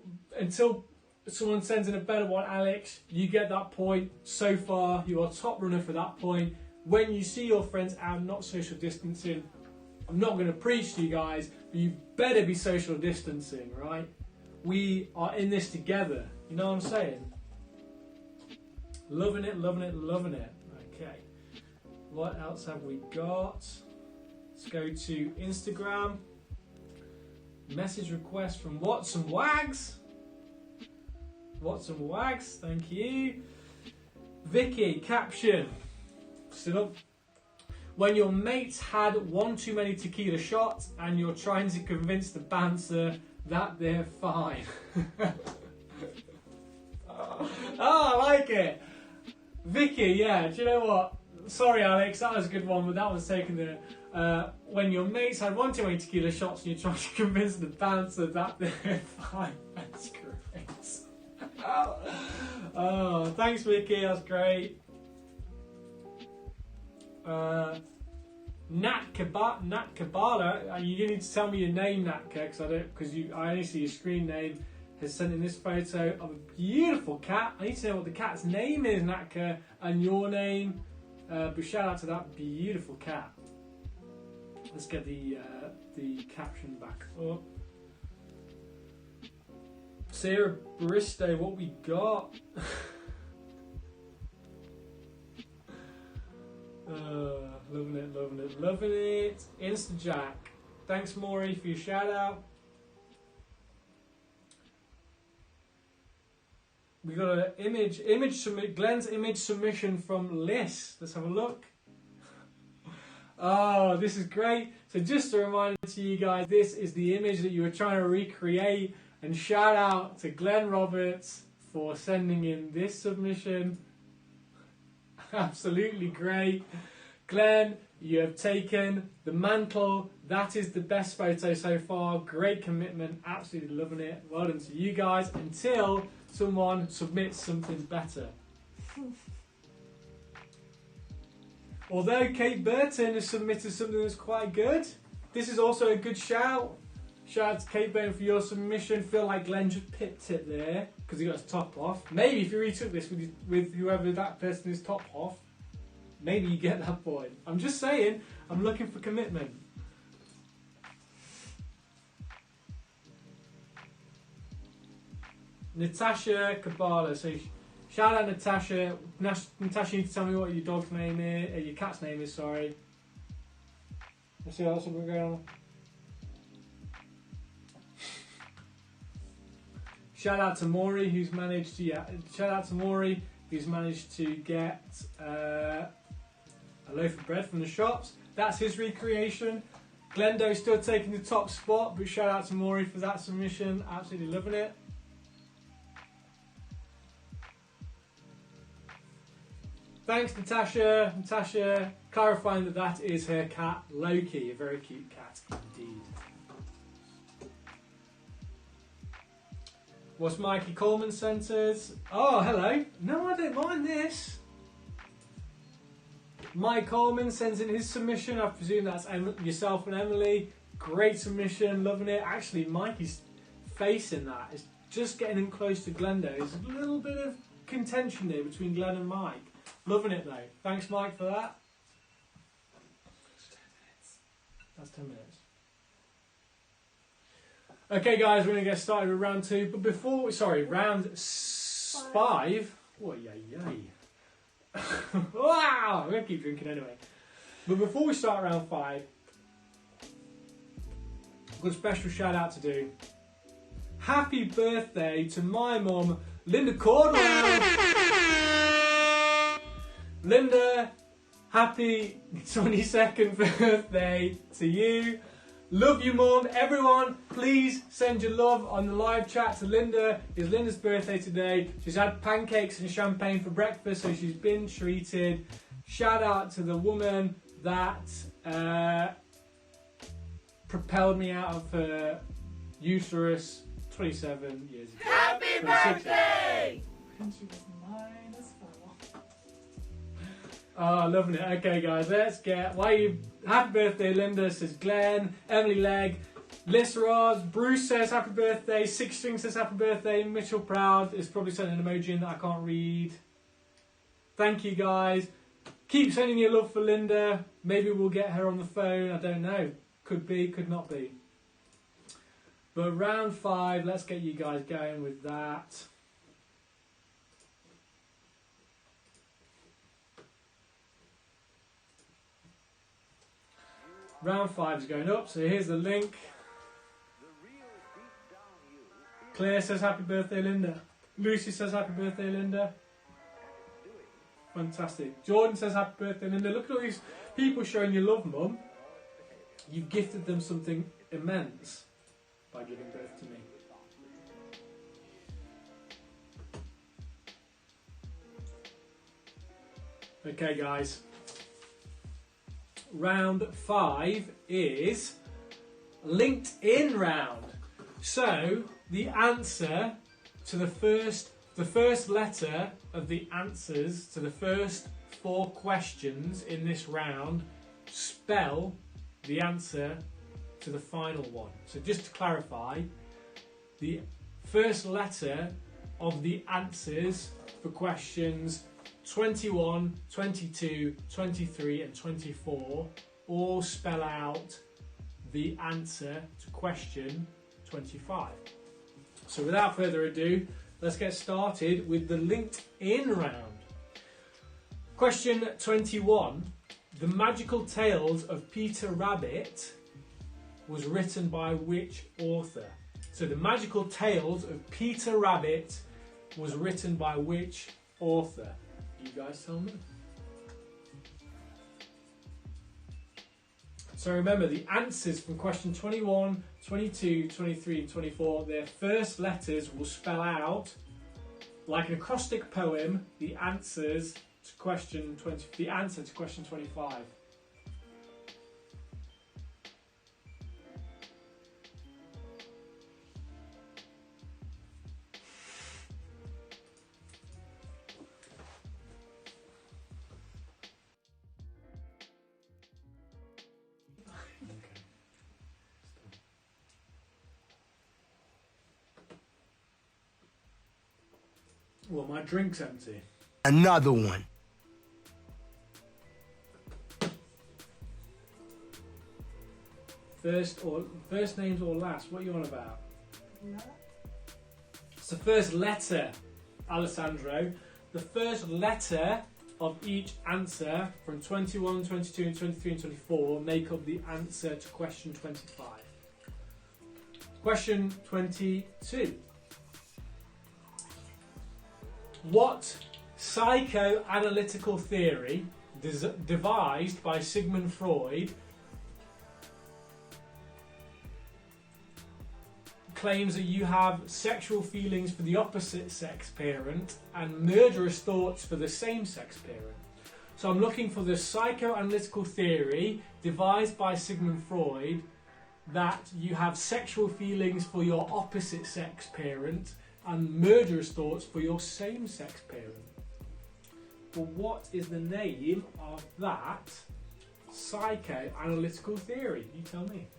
someone sends in a better one, Alex, you get that point. So far, you are top runner for that point. When you see your friends out not social distancing, I'm not going to preach to you guys, but you better be social distancing, right? We are in this together. You know what I'm saying? Loving it, loving it, loving it. Okay. What else have we got? Let's go to Instagram. Message request from Watson Wags. Watson Wags, thank you. Vicky, caption. Sit up. When your mates had one too many tequila shots and you're trying to convince the bouncer that they're fine. Oh, I like it. Vicky, yeah, do you know what? Sorry, Alex, that was a good one, but that was taken there. When your mates had one too many tequila shots and you're trying to convince the bouncer that they're fine. That's great. Oh, thanks, Vicky, that's great. Nat Kabbalah, you need to tell me your name, Natka, because I only see your screen name. Has sent in this photo of a beautiful cat. I need to know what the cat's name is, Natka, and your name. But shout out to that beautiful cat. Let's get the caption back up. Sarah Bristow, what we got? Loving it, loving it, loving it. Instajack. Thanks, Maury, for your shout out. We got an Glenn's image submission from Liz. Let's have a look. Oh, this is great. So just a reminder to you guys, this is the image that you were trying to recreate. And shout out to Glenn Roberts for sending in this submission. Absolutely great. Glenn, you have taken the mantle. That is the best photo so far. Great commitment. Absolutely loving it. Well done to you guys. Until someone submits something better. Although Kate Burton has submitted something that's quite good, this is also a good shout. Shout out to Kate Burton for your submission. Feel like Glenn just pipped it there because he got his top off. Maybe if you retook this with whoever that person is top off, maybe you get that point. I'm just saying, I'm looking for commitment. Natasha Kabbalah. So shout out Natasha. Natasha, you need to tell me what your dog's name is, your cat's name is, sorry. Let's see what else we're going on. Shout out to Maury who's managed to get a loaf of bread from the shops. That's his recreation. Glendo still taking the top spot, but shout out to Maury for that submission. Absolutely loving it. Thanks, Natasha. Natasha clarifying that is her cat, Loki. A very cute cat indeed. What's Mikey Coleman centres? Oh, hello. No, I don't mind this. Mike Coleman sends in his submission. I presume that's yourself and Emily. Great submission, loving it. Actually, Mikey's face in that is just getting in close to Glendo. There's a little bit of contention there between Glenn and Mike. Loving it though. Thanks, Mike, for that. That's 10 minutes. Okay, guys, we're going to get started with round 2. But before, round 5. Oh, yay. Wow! I'm going to keep drinking anyway. But before we start round 5, I've got a special shout out to do. Happy birthday to my mum, Linda Cordwell. Linda, happy 22nd birthday to you. Love you, Mum. Everyone, please send your love on the live chat to Linda. It's Linda's birthday today. She's had pancakes and champagne for breakfast, so she's been treated. Shout out to the woman that propelled me out of her uterus 27 years ago. Happy birthday! And she was -4. Oh, loving it. Okay, guys, let's get... Happy birthday, Linda, says Glenn. Emily Legg. Listeraz, Bruce says happy birthday. Six String says happy birthday. Mitchell Proud is probably sending an emoji in that I can't read. Thank you guys. Keep sending your love for Linda. Maybe we'll get her on the phone. I don't know. Could be, could not be. But round 5, let's get you guys going with that. Round 5 is going up, so here's the link. Claire says happy birthday, Linda. Lucy says happy birthday, Linda. Fantastic. Jordan says happy birthday, Linda. Look at all these people showing you love, Mum. You've gifted them something immense by giving birth to me. Okay, guys. Round 5 is LinkedIn round. So the answer to the first letter of the answers to the first 4 questions in this round spell the answer to the final one. So just to clarify, the first letter of the answers for questions 21, 22, 23 and 24 all spell out the answer to question 25. So without further ado, let's get started with the LinkedIn round. Question 21. The Magical Tales of Peter Rabbit was written by which author? So the Magical Tales of Peter Rabbit was written by which author? You guys tell me. So remember, the answers from question 21, 22, 23 and 24, their first letters will spell out, like an acrostic poem, the answers to question 20, the answer to question 25. Well, my drink's empty. Another one. First names or last? What are you on about? No. It's the first letter, Alessandro. The first letter of each answer from 21, 22 and 23 and 24 make up the answer to question 25. Question 22. What psychoanalytical theory devised by Sigmund Freud claims that you have sexual feelings for the opposite sex parent and murderous thoughts for the same sex parent? So I'm looking for the psychoanalytical theory devised by Sigmund Freud that you have sexual feelings for your opposite sex parent and murderous thoughts for your same-sex parent. Well, what is the name of that psychoanalytical theory? You tell me.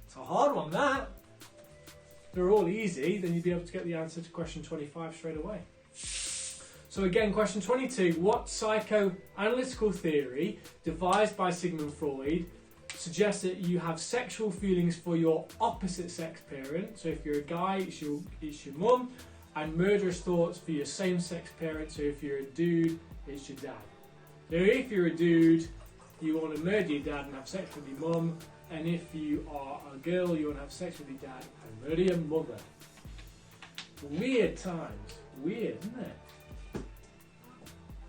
It's a hard one, that. If they're all easy, then you'd be able to get the answer to question 25 straight away. So again, question 22. What psychoanalytical theory devised by Sigmund Freud suggests that you have sexual feelings for your opposite sex parent? So if you're a guy, it's your mum, and murderous thoughts for your same sex parent. So if you're a dude, it's your dad. So if you're a dude, you want to murder your dad and have sex with your mum, and if you are a girl, you want to have sex with your dad and murder your mother. Weird times. Weird, isn't it?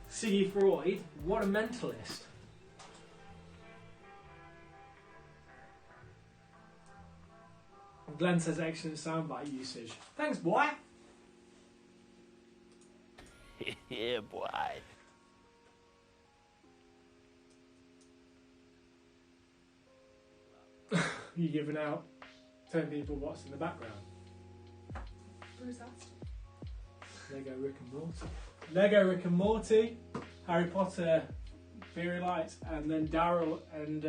Siggy Freud, what a mentalist. Glenn says excellent soundbite usage. Thanks, boy. Yeah, boy. You giving out 10 people what's in the background? Who's asked? Lego Rick and Morty. Lego Rick and Morty, Harry Potter, Fairy Lights, and then Daryl and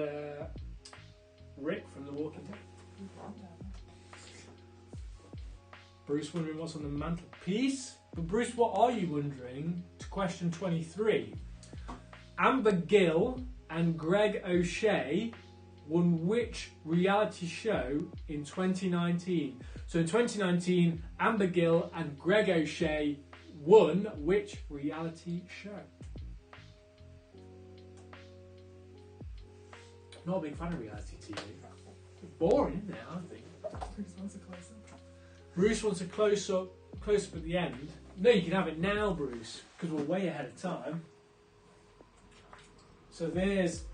Rick from The Walking Dead. Who's wrong, Dan? Bruce wondering what's on the mantelpiece. But Bruce, what are you wondering? To question 23. Amber Gill and Greg O'Shea won which reality show in 2019? So in 2019, Amber Gill and Greg O'Shea won which reality show? Not a big fan of reality TV. It's boring, isn't it? I think. Bruce wants a close-up. Bruce wants a close-up at the end. No, you can have it now, Bruce, because we're way ahead of time. So there's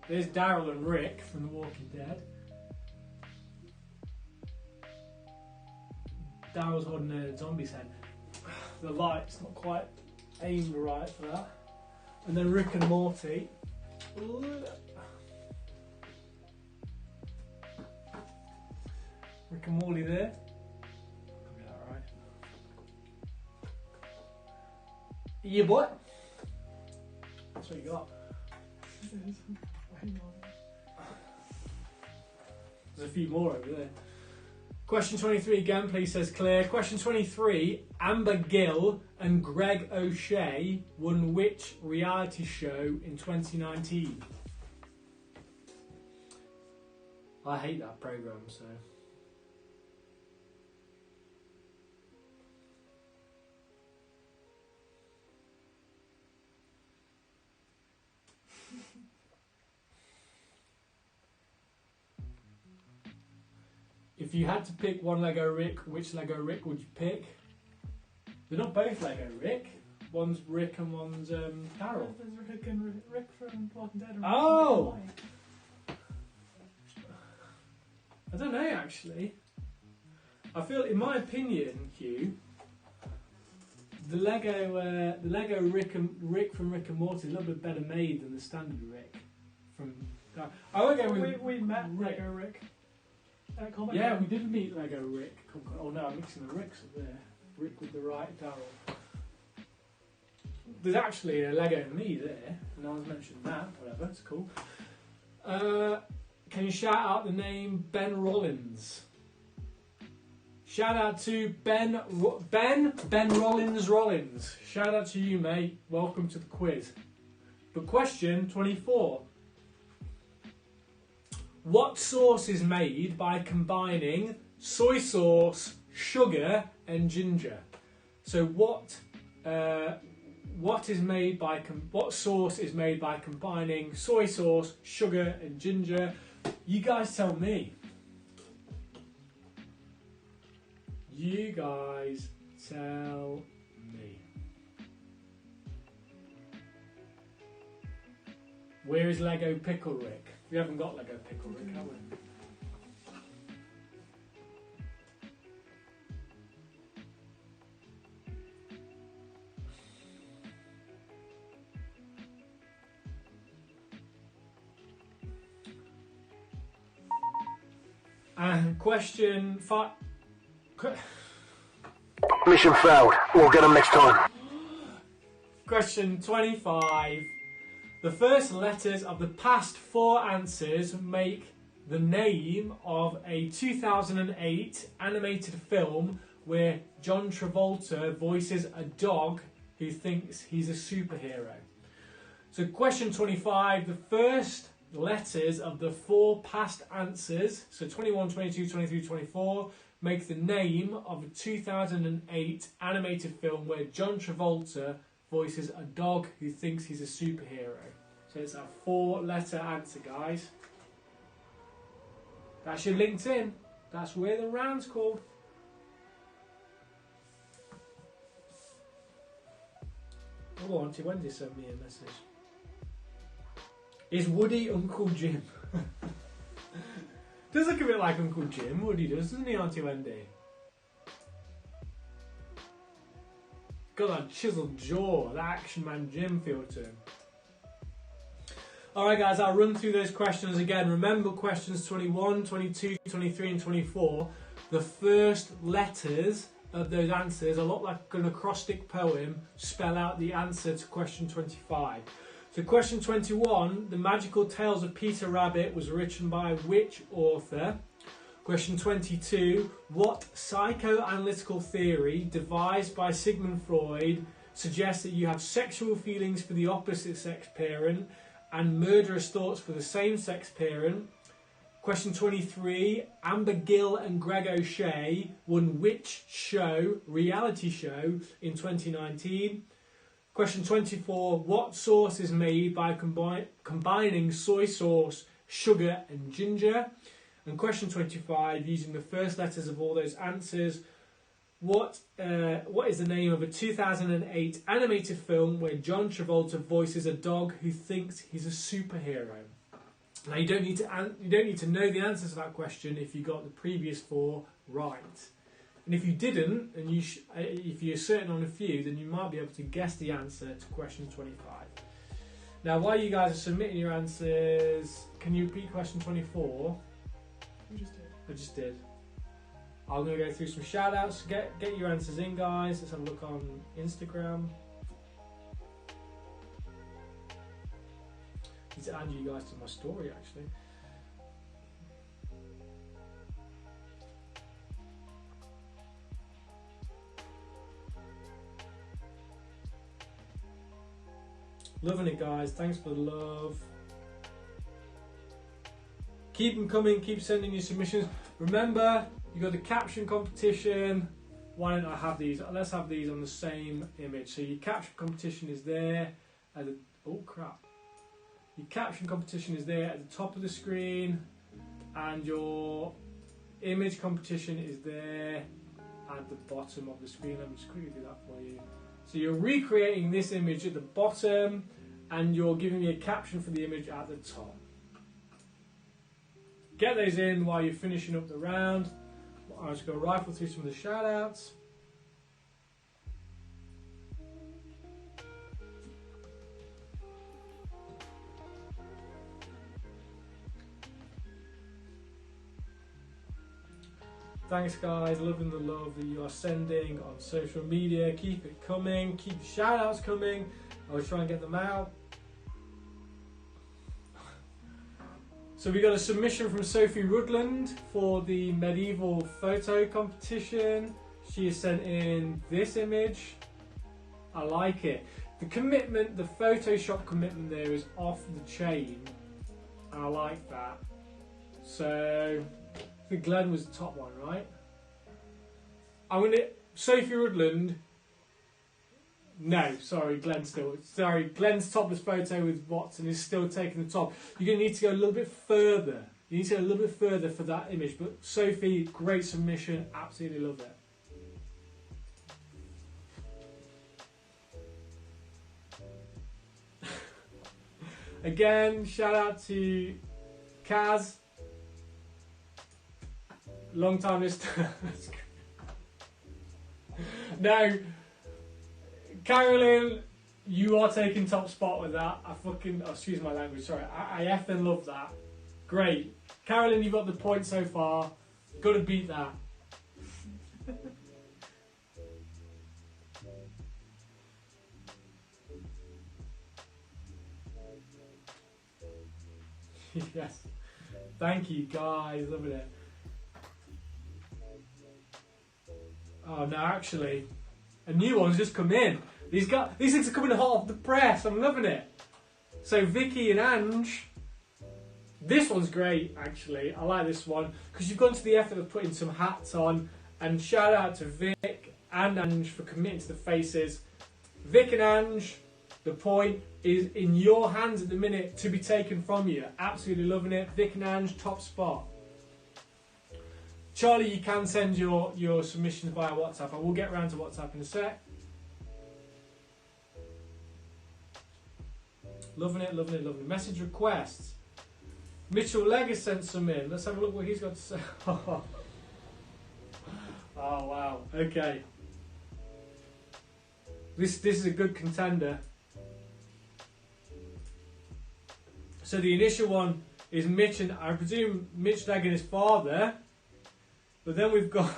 Daryl and Rick from The Walking Dead. Daryl's holding a zombie's head. The light's not quite aimed right for that. And then Rick and Morty. Rick and Morty there. I'll get that right. Yeah, boy. That's what you got. There's a few more over there. Question 23 again, please, says Claire. Question 23, Amber Gill and Greg O'Shea won which reality show in 2019? I hate that programme, so... If you had to pick one Lego Rick, which Lego Rick would you pick? They're not both Lego Rick. One's Rick and one's Carol. There's Rick and Rick from Walking Dead. Oh! I don't know, actually. I feel, in my opinion, Hugh, the Lego Rick from Rick and Morty is a little bit better made than the standard Rick from. I would go with. We met Lego Rick. Yeah, we did meet Lego Rick. Oh no, I'm mixing the Ricks up there. Rick with the right Daryl. There's actually a Lego me there. No one's mentioned that. Whatever, it's cool. Can you shout out the name Ben Rollins? Shout out to Ben Rollins. Shout out to you, mate. Welcome to the quiz. But question 24. What sauce is made by combining soy sauce, sugar, and ginger? So what sauce is made by combining soy sauce, sugar, and ginger? You guys tell me. You guys tell me. Where is Lego Pickle Rick? We haven't got Lego Pickle Rick, have we? And question 5. Mission failed. We'll get them next time. Question 25. The first letters of the past 4 answers make the name of a 2008 animated film where John Travolta voices a dog who thinks he's a superhero. So question 25, the first letters of the 4 past answers, so 21, 22, 23, 24, make the name of a 2008 animated film where John Travolta voices a dog who thinks he's a superhero. So it's a 4-letter answer, guys. That's your LinkedIn. That's where the round's called. Oh, Auntie Wendy sent me a message. Is Woody Uncle Jim? Does look a bit like Uncle Jim. Woody does, doesn't he, Auntie Wendy? Got that chiseled jaw, that Action Man Jim feel to him. Alright guys, I'll run through those questions again. Remember questions 21, 22, 23 and 24. The first letters of those answers, a lot like an acrostic poem, spell out the answer to question 25. So question 21, The Magical Tales of Peter Rabbit was written by which author? Question 22. What psychoanalytical theory devised by Sigmund Freud suggests that you have sexual feelings for the opposite sex parent and murderous thoughts for the same sex parent? Question 23. Amber Gill and Greg O'Shea won which reality show in 2019? Question 24. What sauce is made by combining soy sauce, sugar and ginger? And question 25, using the first letters of all those answers, what is the name of a 2008 animated film where John Travolta voices a dog who thinks he's a superhero? Now you don't need to know the answers to that question if you got the previous 4 right. And if you didn't, and if you're certain on a few, then you might be able to guess the answer to question 25. Now, while you guys are submitting your answers, can you repeat question 24? You just did. I just did. I'm going to go through some shout outs. Get your answers in, guys. Let's have a look on Instagram. I need to add you guys to my story, actually. Loving it, guys. Thanks for the love. Keep them coming. Keep sending your submissions. Remember, you got the caption competition. Why don't I have these? Let's have these on the same image. So your caption competition is there at the... Oh, crap. Your caption competition is there at the top of the screen. And your image competition is there at the bottom of the screen. Let me just quickly do that for you. So you're recreating this image at the bottom and you're giving me a caption for the image at the top. Get those in while you're finishing up the round. I'm just going to rifle through some of the shout outs. Thanks, guys. Loving the love that you are sending on social media. Keep it coming. Keep the shout outs coming. I will try and get them out. So we got a submission from Sophie Rutland for the medieval photo competition. She has sent in this image. I like it. The commitment, the Photoshop commitment there is off the chain. And I like that. So I think Glenn was the top one, right? Sophie Rutland. No, sorry, Glenn's topless photo with Watson is still taking the top. You're going to need to go a little bit further. You need to go a little bit further for that image. But Sophie, great submission. Absolutely love it. Again, shout out to Kaz. Long time listener. Now, Carolyn, you are taking top spot with that. Excuse my language, sorry. I effing love that. Great. Carolyn, you've got the point so far. Got to beat that. Yes. Thank you, guys. Loving it. Oh, no, actually, a new one's just come in. These things are coming hot off the press. I'm loving it. So Vicky and Ange, this one's great, actually. I like this one because you've gone to the effort of putting some hats on. And shout out to Vic and Ange for committing to the faces. Vic and Ange, the point is in your hands at the minute to be taken from you. Absolutely loving it. Vic and Ange, top spot. Charlie, you can send your submissions via WhatsApp. I will get around to WhatsApp in a sec. Loving it, loving it, loving it. Message requests. Mitchell Legg has sent some in. Let's have a look what he's got to say. Oh, wow. Okay. This is a good contender. So the initial one is Mitch and I presume Mitch Legg and his father. But then we've got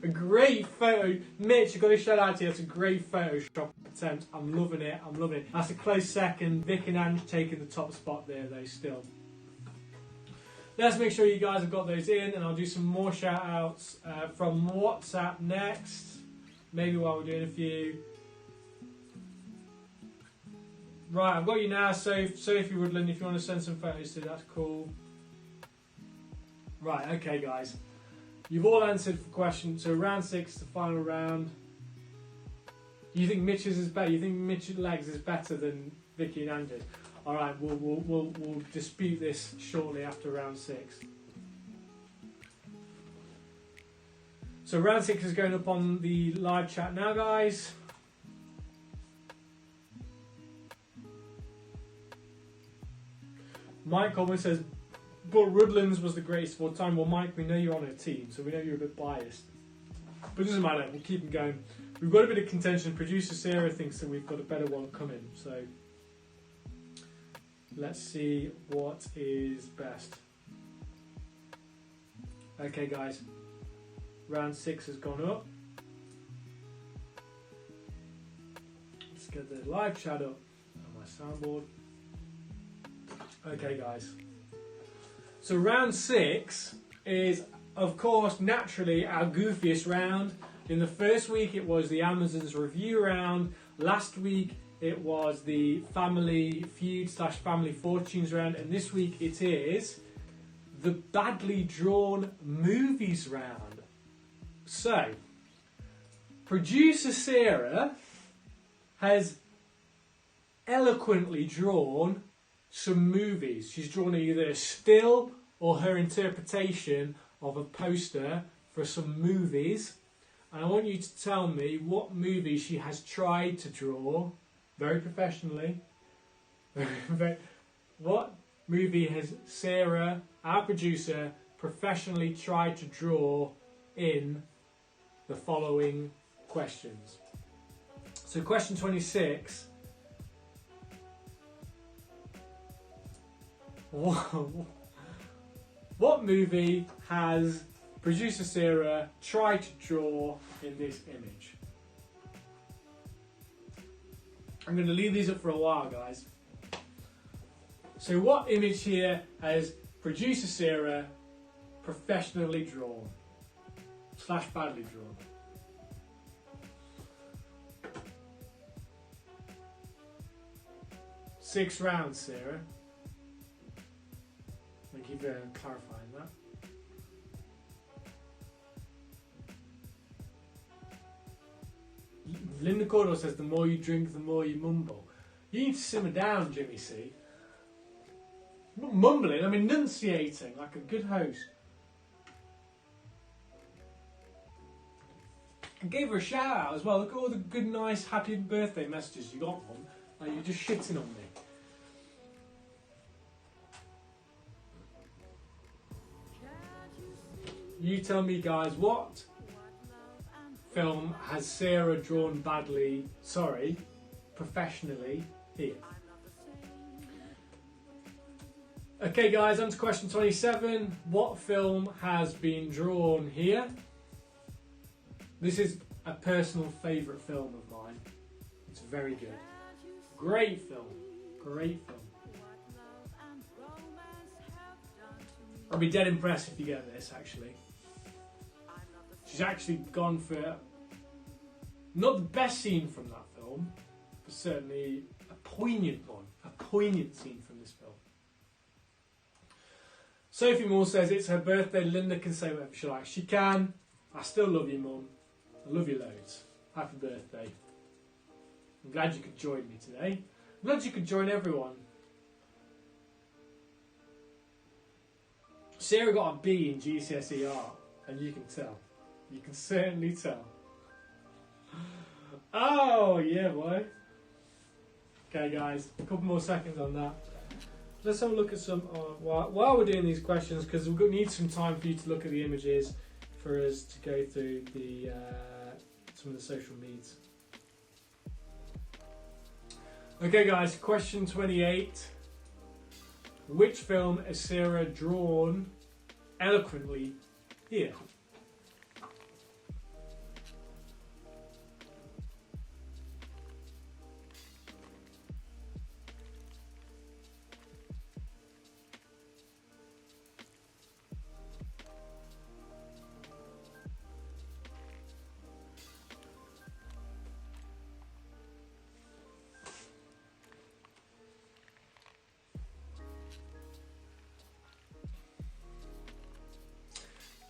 a great photo. Mitch, I've got to shout out to you. That's a great Photoshop attempt. I'm loving it. I'm loving it. That's a close second. Vic and Ange taking the top spot there, though, still. let's make sure you guys have got those in, and I'll do some more shout outs from WhatsApp next. Maybe while we're doing a few. Right, I've got you now, Sophie Woodland, if you want to send some photos to, that's cool. Right, okay guys. You've all answered for questions, so round 6 is the final round. You think Mitch's is better? You think Mitch's legs is better than Vicky and Andrew's? Alright, we'll dispute this shortly after round 6. So round 6 is going up on the live chat now, guys. Mike Coleman says, but Rudlands was the greatest of all time. Well, Mike, we know you're on a team, so we know you're a bit biased. But it doesn't matter, we'll keep them going. We've got a bit of contention. Producer Sarah thinks that we've got a better one coming, so let's see what is best. Okay, guys, round 6 has gone up. Let's get the live chat up on my soundboard. Okay, guys. So round 6 is, of course, naturally our goofiest round. In the first week it was the Amazons review round. Last week it was the Family Feud / Family Fortunes round. And this week it is the badly drawn movies round. So, producer Sarah has eloquently drawn some movies. She's drawn either a still or her interpretation of a poster for some movies. And I want you to tell me what movie she has tried to draw, very professionally. What movie has Sarah, our producer, professionally tried to draw in the following questions? So question 26. What movie has producer Sarah tried to draw in this image? I'm going to leave these up for a while, guys. So what image here has producer Sarah professionally drawn / badly drawn? Six rounds, Sarah. Thank you for clarifying that. Linda Cordell says, the more you drink, the more you mumble. You need to simmer down, Jimmy C. I'm not mumbling, I'm enunciating like a good host. I gave her a shout out as well. Look at all the good, nice, happy birthday messages you got, Mum. Like you're just shitting on me. You tell me, guys, what film has Sarah drawn badly, professionally here? Okay, guys, on to question 27. What film has been drawn here? This is a personal favourite film of mine. It's very good. Great film. Great film. I'll be dead impressed if you get this, actually. She's actually gone for not the best scene from that film, but certainly a poignant one. A poignant scene from this film. Sophie Moore says it's her birthday. Linda can say whatever she likes. She can. I still love you, Mum. I love you loads. Happy birthday. I'm glad you could join me today. I'm glad you could join everyone. Sarah got a B in GCSE art, and you can tell. You can certainly tell. Oh, yeah, boy. Okay, guys, a couple more seconds on that. Let's have a look at some, while we're doing these questions, because we need some time for you to look at the images for us to go through the some of the social needs. Okay, guys, question 28. Which film has Sarah drawn eloquently here?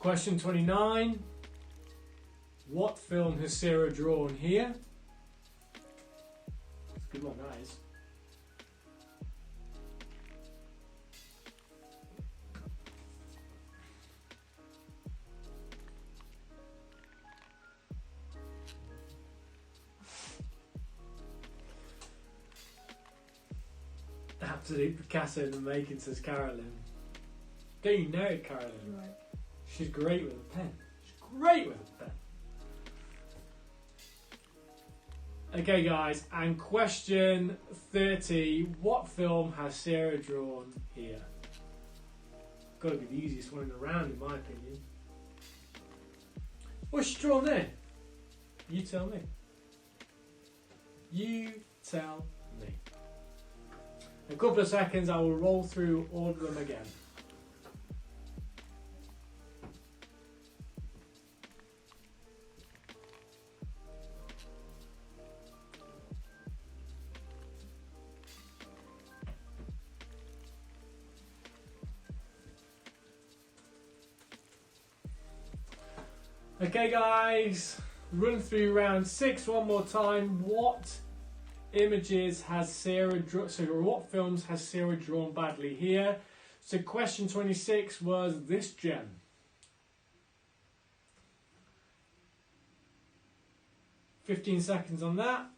Question 29. What film has Sarah drawn here? It's a good one, that is. Absolute Picasso in the making, says Carolyn. Don't you know it, Carolyn? Right. She's great with a pen. She's great with a pen. Okay, guys, and question 30. What film has Sarah drawn here? Got to be the easiest one in the round, in my opinion. What's she drawn there? You tell me. You tell me. In a couple of seconds, I will roll through all of them again. Okay, guys, run through round 6 one more time. What images has Sarah drawn? So, what films has Sarah drawn badly here? So, question 26 was this gem. "15 seconds on that.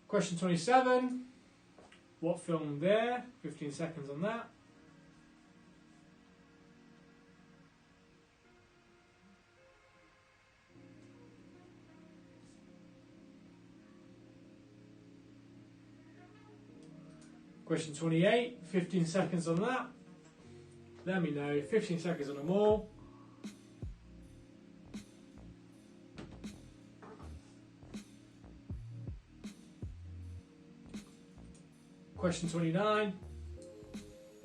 Question 27. What film there? 15 seconds on that. Question 28. 15 seconds on that. Let me know. 15 seconds on them all. Question 29.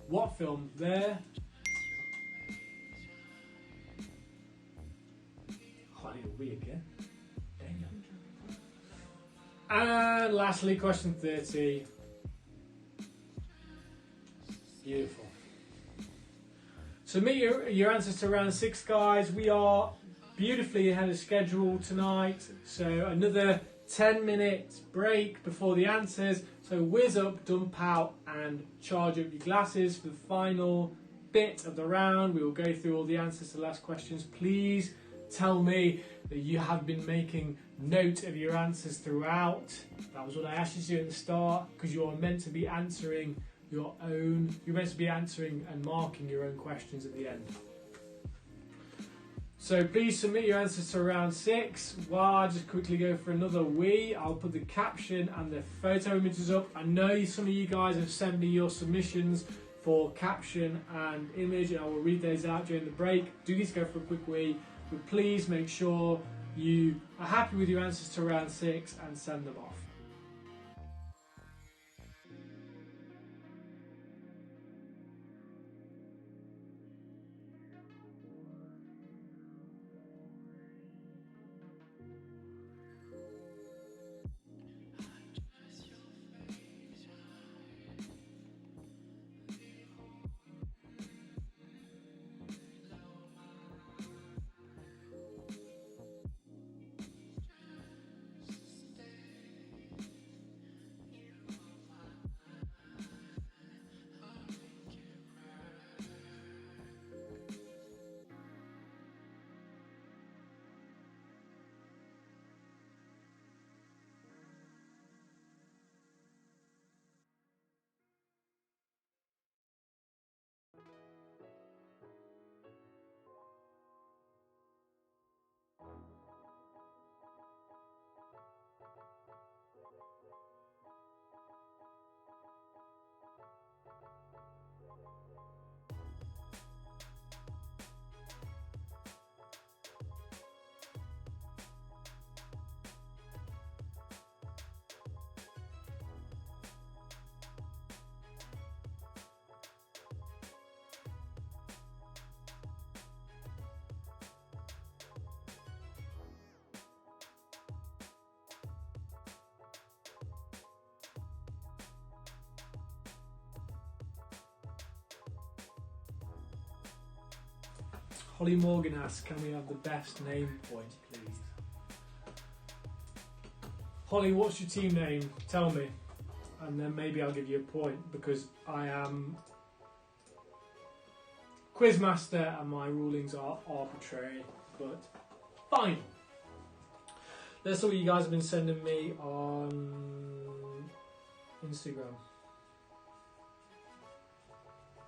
What film there? Oh, I need a wee again. Dang it. And lastly, question 30. Beautiful. Submit your answers to round 6, guys. We are beautifully ahead of schedule tonight. So another 10-minute break before the answers. So whiz up, dump out, and charge up your glasses for the final bit of the round. We will go through all the answers to the last questions. Please tell me that you have been making note of your answers throughout. That was what I asked you to do at the start, because you are meant to be answering your own. You're meant to be answering and marking your own questions at the end. So please submit your answers to round 6. While I just quickly go for another wee, I'll put the caption and the photo images up. I know some of you guys have sent me your submissions for caption and image, and I will read those out during the break. Do need to go for a quick wee, but please make sure you are happy with your answers to round 6 and send them off. Holly Morgan asks, can we have the best name point, please? Holly, what's your team name? Tell me. And then maybe I'll give you a point, because I am Quizmaster and my rulings are arbitrary, but fine. That's all you guys have been sending me on Instagram.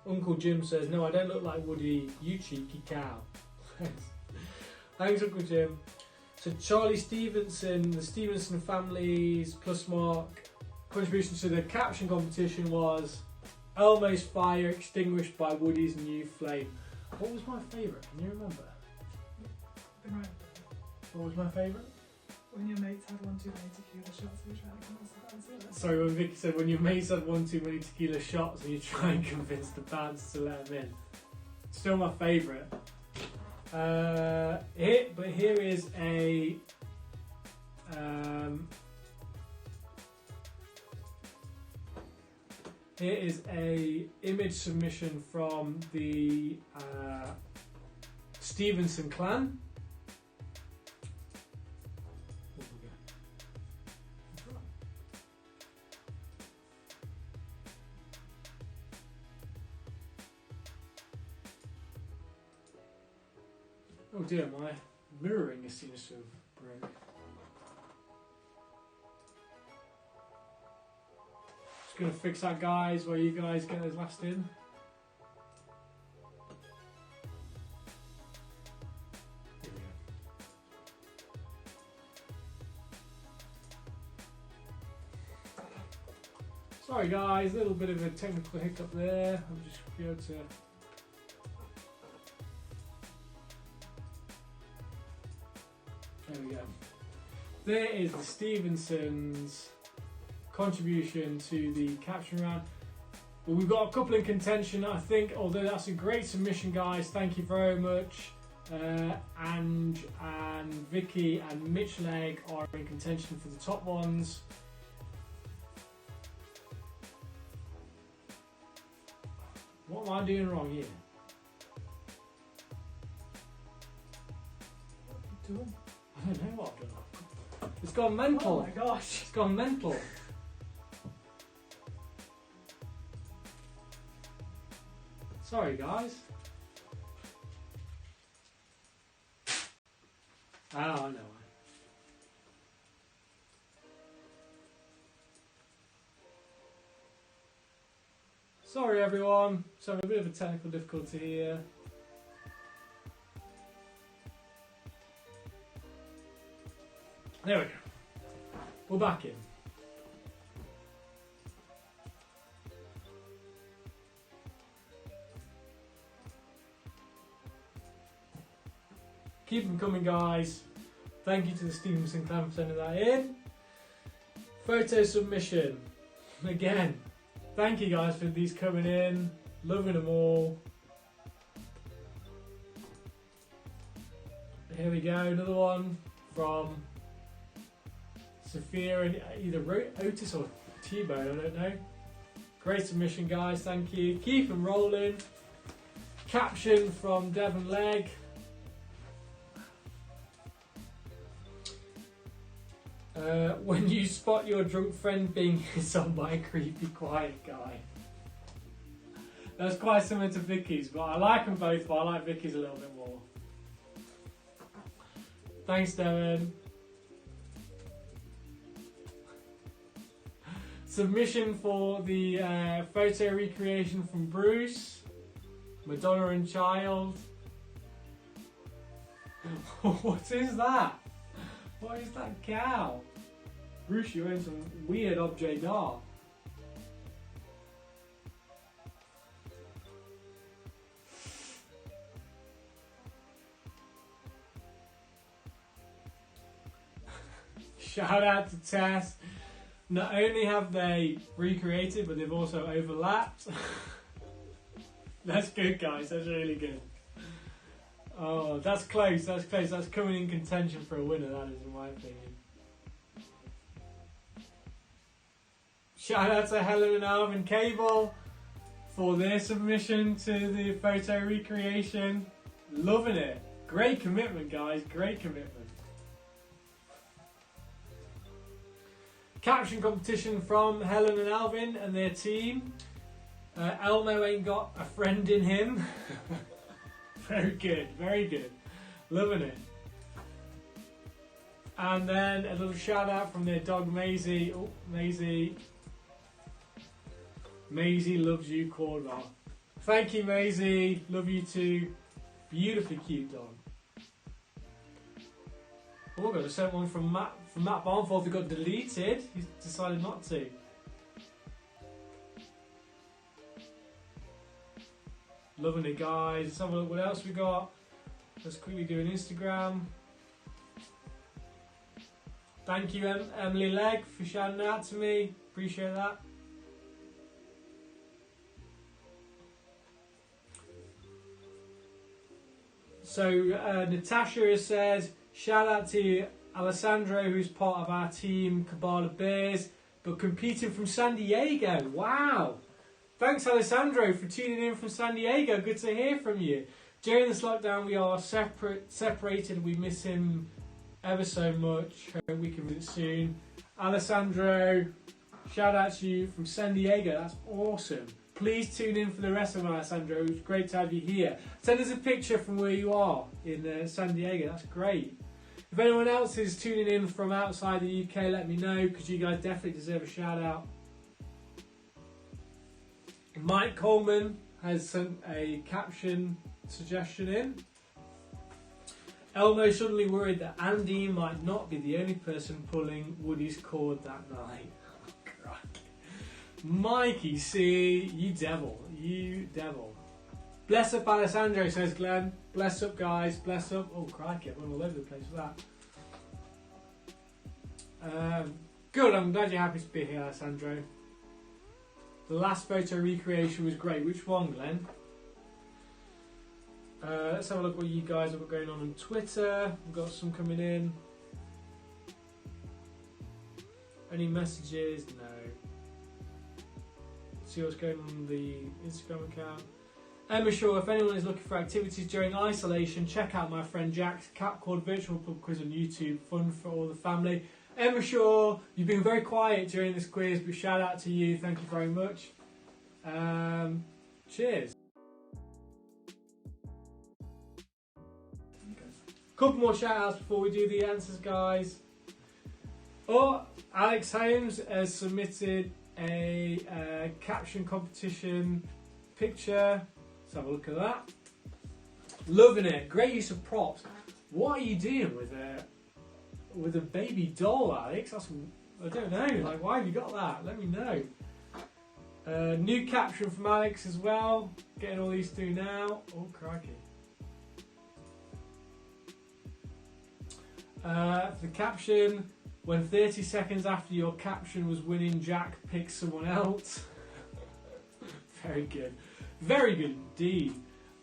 Uncle Jim says, no, I don't look like Woody, you cheeky cow. Thanks, Uncle Jim. So Charlie Stevenson, the Stevenson family's plus mark contribution to the caption competition was Elmo's fire extinguished by Woody's new flame. What was my favourite? Can you remember? What was my favourite? When your mates had one too many tequila shots and you try and convince the bouncers. Sorry, when Vicky said when your mates had one too many tequila shots and you try and convince the bouncers to let them in. Still my favourite. Here is a image submission from the Stevenson clan. Oh dear, my mirroring seems to have broke. Just gonna fix that, guys, while you guys get those last in. Here we go. Sorry guys, a little bit of a technical hiccup there. I'm just be able to. There we go. There is the Stevensons' contribution to the caption round. Well, we've got a couple in contention, I think, although that's a great submission, guys. Thank you very much. Ange and Vicky and Mitch Legg are in contention for the top ones. What am I doing wrong here? What are you doing? I don't know what I've done. It's gone mental. Oh my gosh. It's gone mental. Sorry, guys. Oh, I know. Sorry, everyone. So having a bit of a technical difficulty here. There we go. We're back in. Keep them coming, guys. Thank you to the Stevenson clan for sending that in. Photo submission. Again, thank you guys for these coming in. Loving them all. Here we go, another one from Sophia and either Otis or T-Bone, I don't know. Great submission, guys, thank you. Keep them rolling. Caption from Devon Legg. When you spot your drunk friend being hit on by a creepy quiet guy. That's quite similar to Vicky's, but I like them both, but I like Vicky's a little bit more. Thanks, Devon. Submission for the photo recreation from Bruce. Madonna and Child. What is that? What is that cow? Bruce, you're in some weird object art. Shout out to Tess. Not only have they recreated, but they've also overlapped. That's good, guys. That's really good. Oh, that's close. That's close. That's coming in contention for a winner, that is, in my opinion. Shout out to Helen and Alvin Cable for their submission to the photo recreation. Loving it. Great commitment, guys. Great commitment. Caption competition from Helen and Alvin and their team. Elmo ain't got a friend in him. Very good, very good. Loving it. And then a little shout out from their dog Maisie. Oh, Maisie. Maisie loves you, Cordwell. Thank you, Maisie. Love you too. Beautifully cute dog. Oh, got a sent one from Matt Barnforth who got deleted. He's decided not to. Loving it, guys. Let's have a look what else we got. Let's quickly do an Instagram. Thank you, Emily Legg, for shouting out to me. Appreciate that. So Natasha has said, shout out to Alessandro, who's part of our team, Cabala Bears, but competing from San Diego. Wow. Thanks, Alessandro, for tuning in from San Diego. Good to hear from you. During this lockdown, we are separated. We miss him ever so much. Hope we can visit soon. Alessandro, shout out to you from San Diego. That's awesome. Please tune in for the rest of them, Alessandro. It's great to have you here. Send us a picture from where you are in San Diego. That's great. If anyone else is tuning in from outside the UK, let me know, because you guys definitely deserve a shout out. Mike Coleman has sent a caption suggestion in. Elmo suddenly worried that Andy might not be the only person pulling Woody's cord that night. Oh, Mikey C, you devil, you devil. Bless up, Alessandro, says Glenn. Bless up, guys, bless up. Oh, crikey, I went all over the place with that. Good, I'm glad you're happy to be here, Alessandro. The last photo recreation was great. Which one, Glenn? Let's have a look what you guys have got going on Twitter. We've got some coming in. Any messages? No. See what's going on the Instagram account. Emma Shaw, if anyone is looking for activities during isolation, check out my friend Jack's CapCaud's virtual pub quiz on YouTube. Fun for all the family. Emma Shaw, you've been very quiet during this quiz, but shout out to you. Thank you very much. Cheers. Couple more shout outs before we do the answers, guys. Oh, Alex Holmes has submitted a caption competition picture. Let's have a look at that. Loving it. Great use of props. What are you doing with a baby doll, Alex? I don't know. Like, why have you got that? Let me know. New caption from Alex as well. Getting all these through now. Oh, crikey. For the caption, when 30 seconds after your caption was winning, Jack picked someone else. Very good. Very good indeed.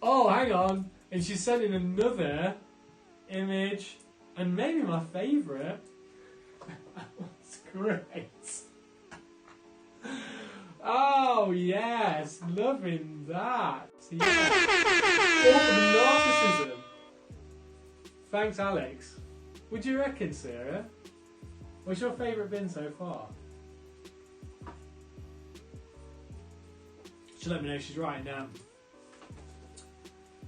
Oh, hang on. And she's sending another image, and maybe my favourite. That's great. Oh, yes. Loving that. Yes. Oh, narcissism. Thanks, Alex. Would you reckon, Sarah? What's your favourite bin so far? She'll let me know if she's writing down.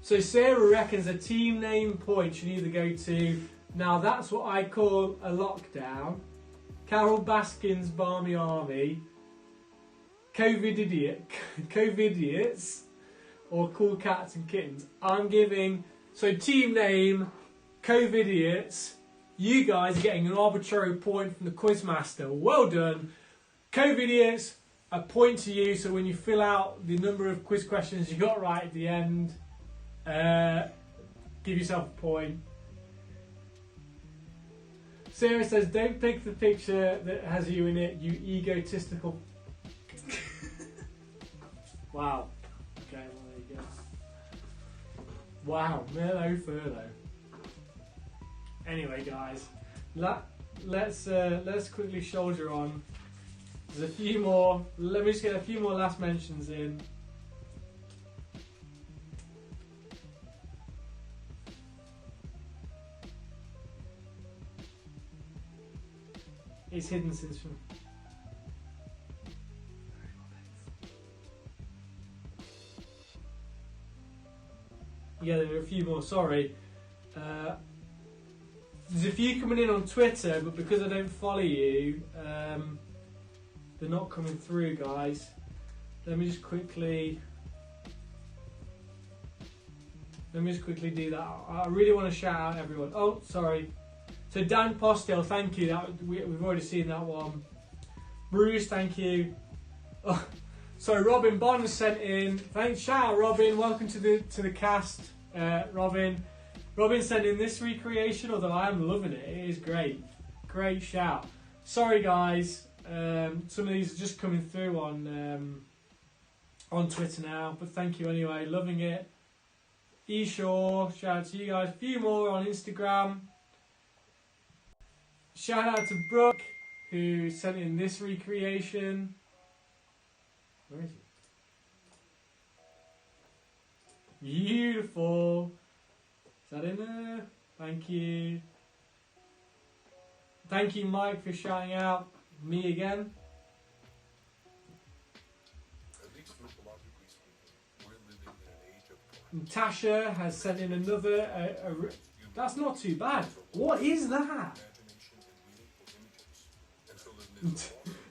So Sarah reckons a team name point should either go to, now that's what I call a lockdown, Carol Baskin's Barmy Army, COVID Idiots, or Cool Cats and Kittens. I'm giving, so team name, COVID Idiots. You guys are getting an arbitrary point from the Quizmaster. Well done. COVID Idiots, a point to you, so when you fill out the number of quiz questions you got right at the end, give yourself a point. Sarah says, don't pick the picture that has you in it, you egotistical. Wow. Okay, well there you go. Wow, Merlot Furlough. Anyway, guys, let's quickly soldier on. There's a few more. Let me just get a few more last mentions in. It's hidden since from. Yeah, there are a few more. Sorry. There's a few coming in on Twitter, but because I don't follow you, they're not coming through, guys. Let me just quickly do that. I really want to shout out everyone. Oh, sorry. So Dan Postel, thank you. We've already seen that one. Bruce, thank you. Oh, sorry, Robin Bond sent in. Thanks, shout out Robin. Welcome to the cast, Robin. Robin sent in this recreation, although I am loving it. It is great. Great shout. Sorry, guys. Some of these are just coming through on Twitter now, but thank you anyway. Loving it. Eshaw, shout out to you guys. A few more on Instagram. Shout out to Brooke, who sent in this recreation. Where is it? Beautiful. Is that in there? Thank you. Thank you, Mike, for shouting out me again. Natasha has sent in another. That's not too bad. What is that?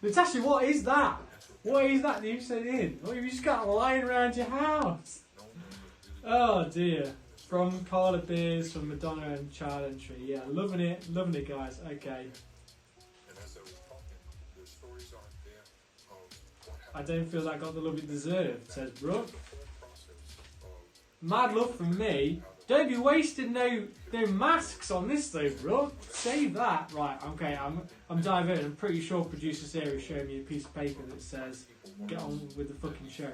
Natasha, what is that? What is that you sent in? Oh, you just got lying around your house. Oh dear. From Carla Beers, from Madonna and Child Entry. Yeah, loving it, guys. Okay. I don't feel that got the love it deserved, says Brooke. Mad love from me. Don't be wasting no masks on this though, Brooke. Save that. Right, okay, I'm diverting. I'm pretty sure producer Sarah is showing me a piece of paper that says, get on with the fucking show.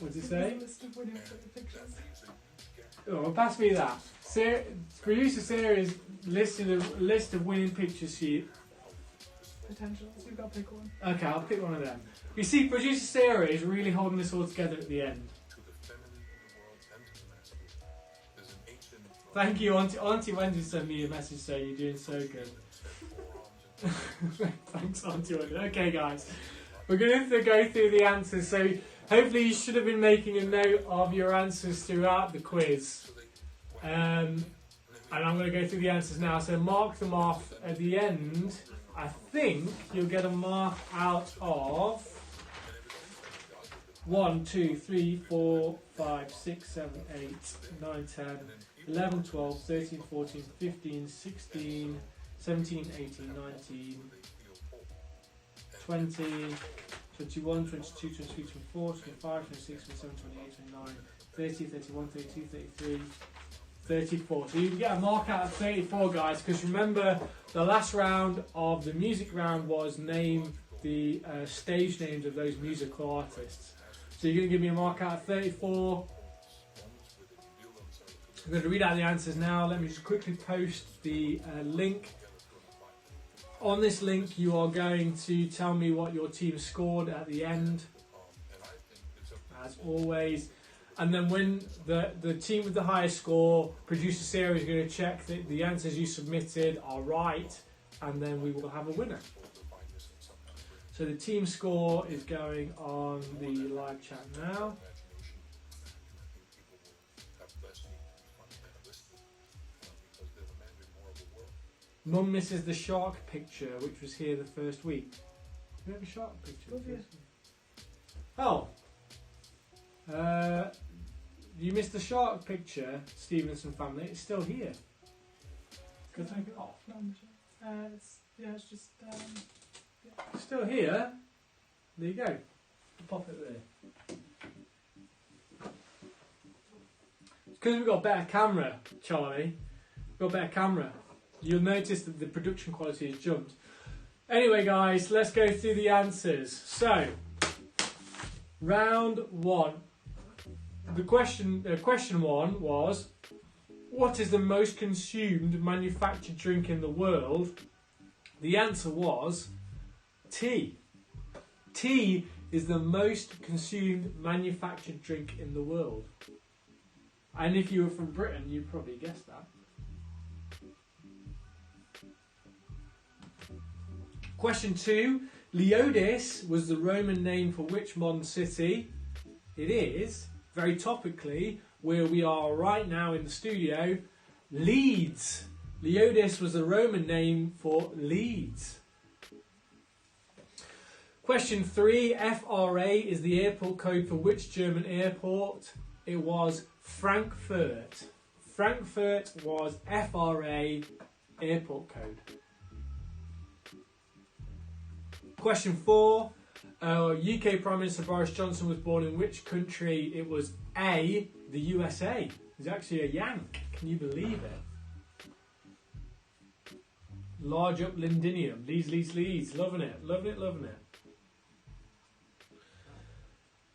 What does it say? Oh, well, pass me that. Producer Sarah's listed a list of winning pictures sheet. Potentials. You've got to pick one. Okay, I'll pick one of them. You see, producer Sarah is really holding this all together at the end. Thank you, Auntie Wendy sent me a message saying you're doing so good. Thanks, Auntie Wendy. Okay, guys, we're going to go through the answers. So hopefully you should have been making a note of your answers throughout the quiz. And I'm going to go through the answers now. So mark them off at the end. I think you'll get a mark out of 1, 2, 3, 4, 5, 6, 7, 8, 9, 10, 11, 12, 13, 14, 15, 16, 17, 18, 19, 20, 21, 22, 23, 24, 25, 26, 27, 28, 29, 30, 31, 32, 33, 34. So you can get a mark out of 34, guys, because remember the last round of the music round was name the stage names of those musical artists. So you're going to give me a mark out of 34. I'm going to read out the answers now. Let me just quickly post the link. On this link you are going to tell me what your team scored at the end, as always. And then when the team with the highest score, producer Sarah is going to check that the answers you submitted are right, and then we will have a winner. So the team score is going on the live chat now. Mum misses the shark picture, which was here the first week. Do you have a shark picture? Oh. You missed the shark picture, Stevenson family. It's still here. Can I take it off? No, it's just. It's still here. There you go. Pop it there. It's because we've got a better camera, Charlie. We've got a better camera. You'll notice that the production quality has jumped. Anyway, guys, let's go through the answers. So, round one. The question one was, what is the most consumed manufactured drink in the world? The answer was tea. Tea is the most consumed manufactured drink in the world. And if you were from Britain, you'd probably guess that. Question 2. Leodis was the Roman name for which modern city? It is, very topically, where we are right now in the studio, Leeds. Leodis was the Roman name for Leeds. Question 3. FRA is the airport code for which German airport? It was Frankfurt. Frankfurt was FRA airport code. Question 4. UK Prime Minister Boris Johnson was born in which country? It was A, the USA. He's actually a Yank. Can you believe it? Large up Lindinium. Leeds. Loving it. Loving it.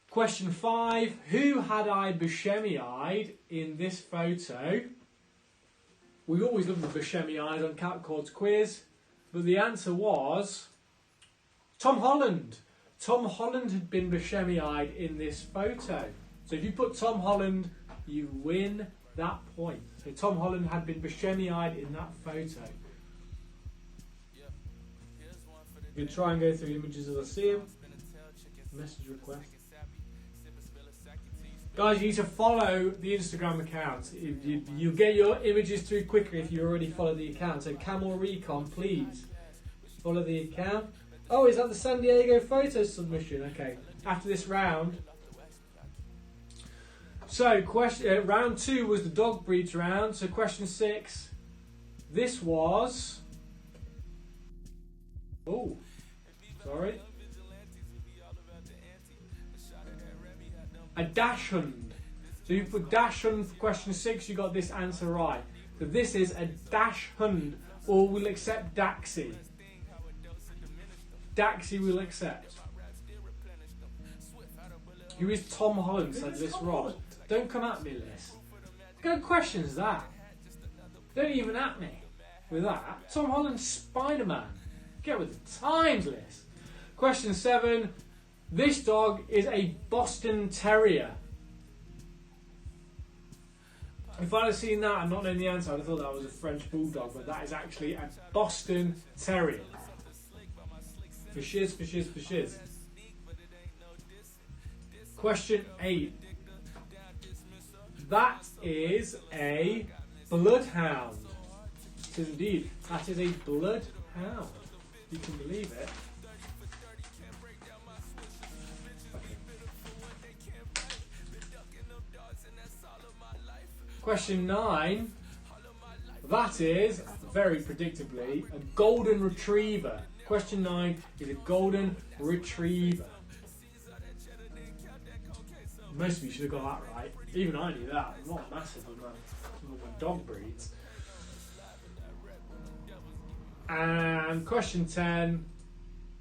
Question 5. Who had I Buscemi-eyed in this photo? We always love the Buscemi-eyes on CapCaud's quiz. But the answer was Tom Holland. Tom Holland had been Buscemi-eyed in this photo. So if you put Tom Holland, you win that point. So Tom Holland had been Buscemi-eyed in that photo. You can try and go through images as I see them. Message request. Guys, you need to follow the Instagram account. You'll get your images through quicker if you already follow the account. So Camel Recon, please follow the account. Oh, is that the San Diego photo submission? Okay, after this round. So, round 2 was the dog breeds round. So, question 6. This was. Oh, sorry. A dachshund. So, you put dachshund for question 6, you got this answer right. So, this is a dachshund, or we'll accept Daxi. Daxi will accept. Who is Tom Holland? Said this Rod. Don't come at me, Liz. What kind of question is that? Don't even at me with that. Tom Holland's Spider-Man. Get with the times, Liz. Question 7. This dog is a Boston Terrier. If I'd have seen that and not known the answer, I'd have thought that was a French Bulldog, but that is actually a Boston Terrier. For shiz. Question 8. That is a bloodhound. It is indeed. That is a bloodhound. You can believe it. Question 9. That is, very predictably, a golden retriever. Question 9 is a golden retriever. Most of you should have got that right. Even I knew that. I'm not massive on my dog breeds. And question 10.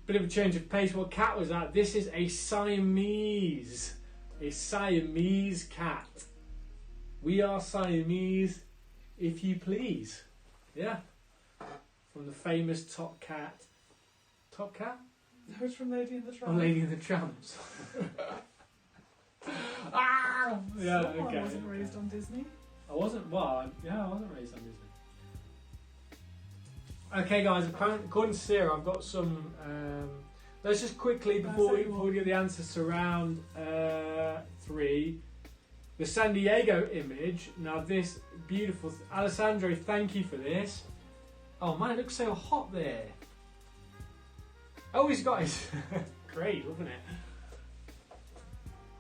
Bit of a change of pace. What cat was that? This is a Siamese. A Siamese cat. We are Siamese, if you please. Yeah. From the famous Top Cat. Top Cat? That was from Lady and the Tramp. Oh, Lady and the Tramps. Ah! Yeah, Someone okay. wasn't raised on Disney. I wasn't, well, yeah, I wasn't raised on Disney. Okay, guys, according to Sarah, I've got some. Let's just quickly, before we get the answers to round 3, the San Diego image. Now, this beautiful. Alessandro, thank you for this. Oh man, it looks so hot there. Oh, he's got his. Great, isn't it?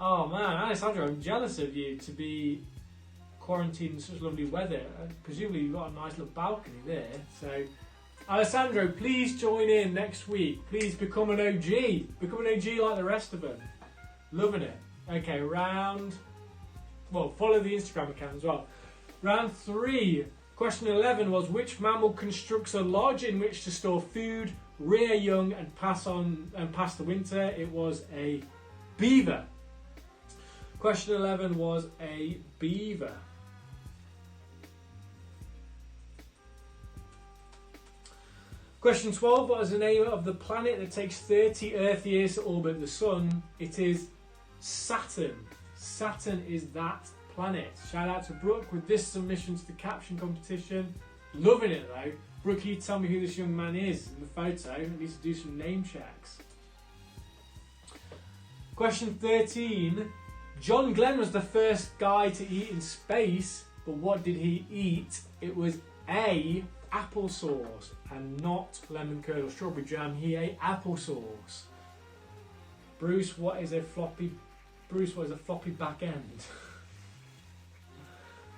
Oh man, Alessandro, I'm jealous of you to be quarantined in such lovely weather. Presumably you've got a nice little balcony there. So, Alessandro, please join in next week. Please become an OG. Become an OG like the rest of them. Loving it. Okay, follow the Instagram account as well. Round 3. Question 11 was, which mammal constructs a lodge in which to store food, rear young and pass the winter? It was a beaver. Question 11 was a beaver. Question 12, what is the name of the planet that takes 30 Earth years to orbit the Sun? It is Saturn. Saturn is that planet. Shout out to Brooke with this submission to the caption competition. Loving it though. Brooke, can you tell me who this young man is in the photo? I need to do some name checks. Question 13. John Glenn was the first guy to eat in space, but what did he eat? It was A, applesauce, and not lemon curd or strawberry jam. He ate applesauce. Bruce, what is a floppy back end?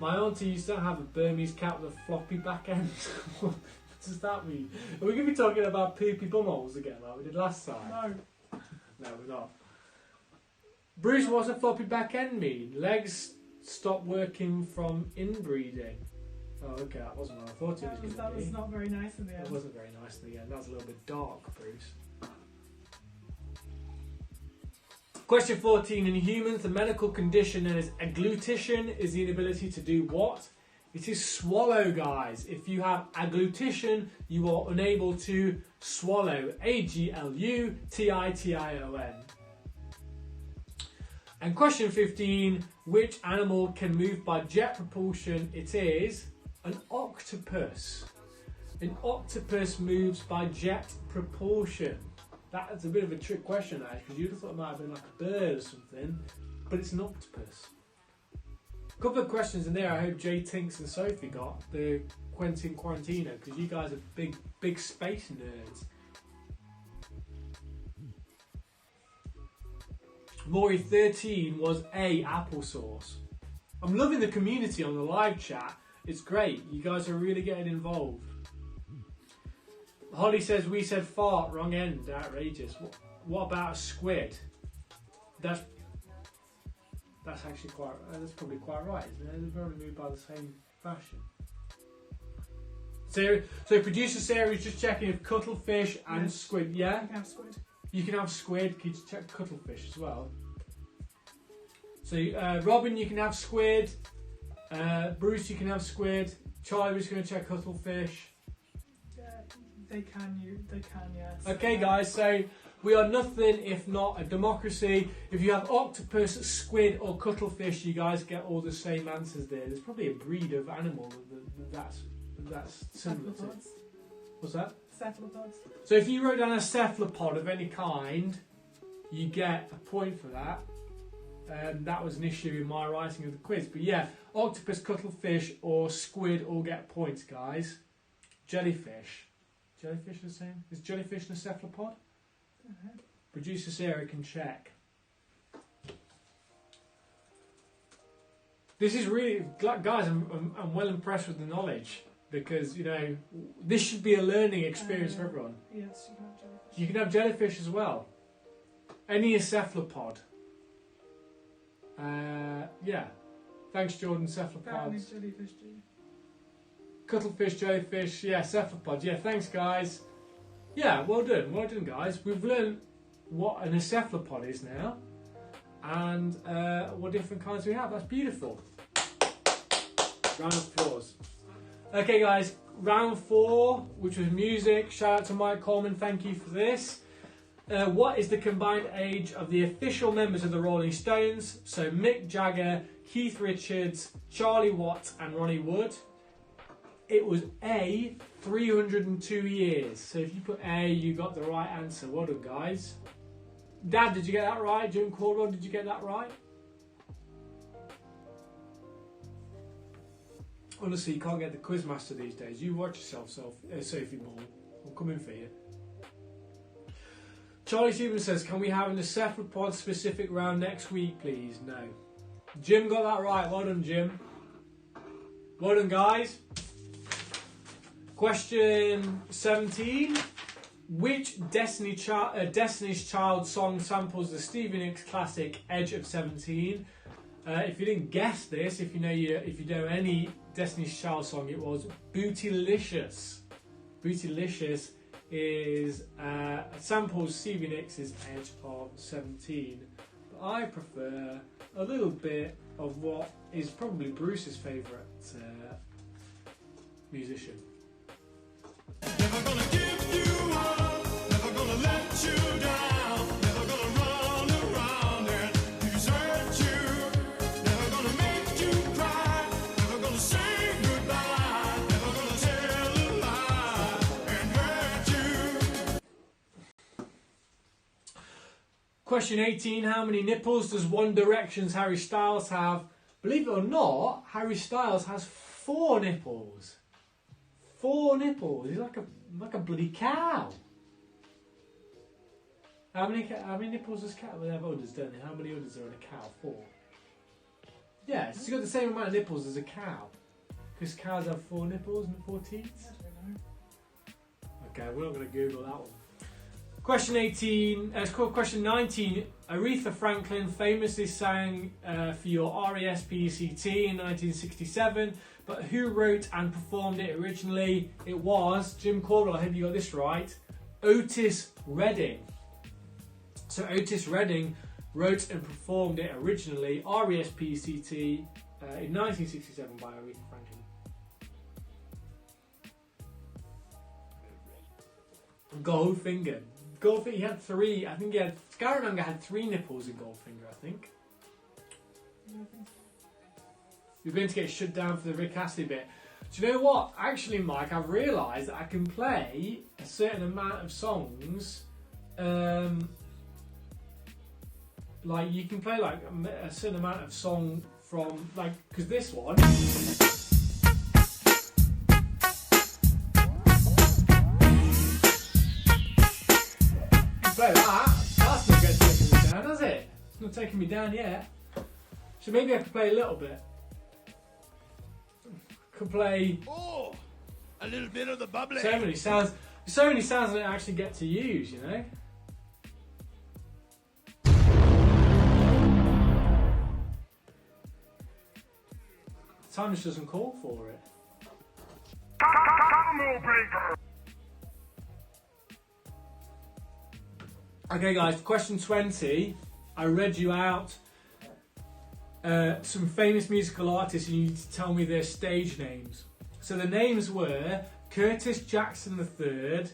My auntie used to have a Burmese cat with a floppy back end. What does that mean? Are we going to be talking about poopy bumholes again like we did last time? No. No, we're not. Bruce, what's a floppy back end mean? Legs stop working from inbreeding. Oh, okay, that wasn't what I thought it was going to be. That was not very nice in the end. It wasn't very nice in the end. That was a little bit dark, Bruce. Question 14. In humans, the medical condition known as agglutition is the inability to do what? It is swallow, guys. If you have agglutition, you are unable to swallow. Aglution. And question 15. Which animal can move by jet propulsion? It is an octopus. An octopus moves by jet propulsion. That's a bit of a trick question, actually, because you'd have thought it might have been like a bird or something, but it's an octopus. A couple of questions in there I hope Jay Tinks and Sophie got, the Quentin Quarantino, because you guys are big space nerds. Maury 13 was A, applesauce. I'm loving the community on the live chat. It's great. You guys are really getting involved. Holly says we said fart, wrong end, outrageous. What about a squid? That's actually quite. That's probably quite right, isn't it? They're probably moved by the same fashion. So producer Sarah is just checking if cuttlefish and squid. Yeah. You can have squid. You can have squid. Can you check cuttlefish as well? So Robin, you can have squid. Bruce, you can have squid. Charlie was going to check cuttlefish. They can, yes. Okay, guys, so we are nothing if not a democracy. If you have octopus, squid, or cuttlefish, you guys get all the same answers there. There's probably a breed of animal that's similar to. Cephalopods. What's that? Cephalopods. So if you wrote down a cephalopod of any kind, you get a point for that. That was an issue in my writing of the quiz. But yeah, octopus, cuttlefish, or squid all get points, guys. Jellyfish. Jellyfish the same? Is jellyfish a cephalopod? Producer Sarah can check. This is really, guys, I'm well impressed with the knowledge, because, you know, this should be a learning experience for everyone. Yes, you can have jellyfish. You can have jellyfish as well. Any cephalopod. Yeah. Thanks, Jordan. Cephalopods. Jellyfish too. Cuttlefish, jellyfish, yeah, cephalopods. Yeah, thanks, guys. Yeah, well done, guys. We've learned what an cephalopod is now, and what different kinds we have. That's beautiful. Round of applause. Okay, guys, round 4, which was music. Shout out to Mike Coleman. Thank you for this. What is the combined age of the official members of the Rolling Stones? So Mick Jagger, Keith Richards, Charlie Watts, and Ronnie Wood. It was A, 302 years. So if you put A, you got the right answer. Well done, guys. Dad, did you get that right? Jim Caldwell, did you get that right? Honestly, you can't get the Quizmaster these days. You watch yourself, Sophie Ball. I'm coming for you. Charlie Stevens says, can we have an cephalopod specific round next week, please? No. Jim got that right. Well done, Jim. Well done, guys. Question 17. Which Destiny's Child song samples the Stevie Nicks classic Edge of 17? If you didn't guess this, if you know any Destiny's Child song, it was Bootylicious. Bootylicious is samples Stevie Nicks' Edge of 17. But I prefer a little bit of what is probably Bruce's favourite musician. Never gonna give you up, never gonna let you down, never gonna run around and desert you, never gonna make you cry, never gonna say goodbye, never gonna tell Question 18, how many nipples does One Direction's Harry Styles have? Believe it or not, Harry Styles has 4 nipples. 4 nipples. He's like a bloody cow. How many nipples does cow? They have udders, don't they? How many udders are in a cow? 4. Yeah, so he's got the same amount of nipples as a cow. Because cows have 4 nipples and 4 teats. I don't know. Okay, we're not going to Google that one. Question 18, question 19. Aretha Franklin famously sang for your RESPCT in 1967, but who wrote and performed it originally? It was, Jim Caldwell, I hope you got this right, Otis Redding. So Otis Redding wrote and performed it originally, RESPCT, in 1967 by Aretha Franklin. Goldfinger. Goldfinger, he had 3, I think he had, Scaramanga had 3 nipples in Goldfinger, I think. Yeah, I think so. You're going to get shut down for the Rick Astley bit. Do you know what? Actually, Mike, I've realised that I can play a certain amount of songs. Like, you can play like a certain amount of song from, like, because this one. Play that. That's not going to take me down, has it? It's not taking me down yet. So maybe I could play a little bit. Could play Oh, a little bit of the bubbly. so many sounds I don't actually get to use, you know. Time just doesn't call for it. Okay, guys, question 20. I read you out some famous musical artists and you need to tell me their stage names. So the names were Curtis Jackson III,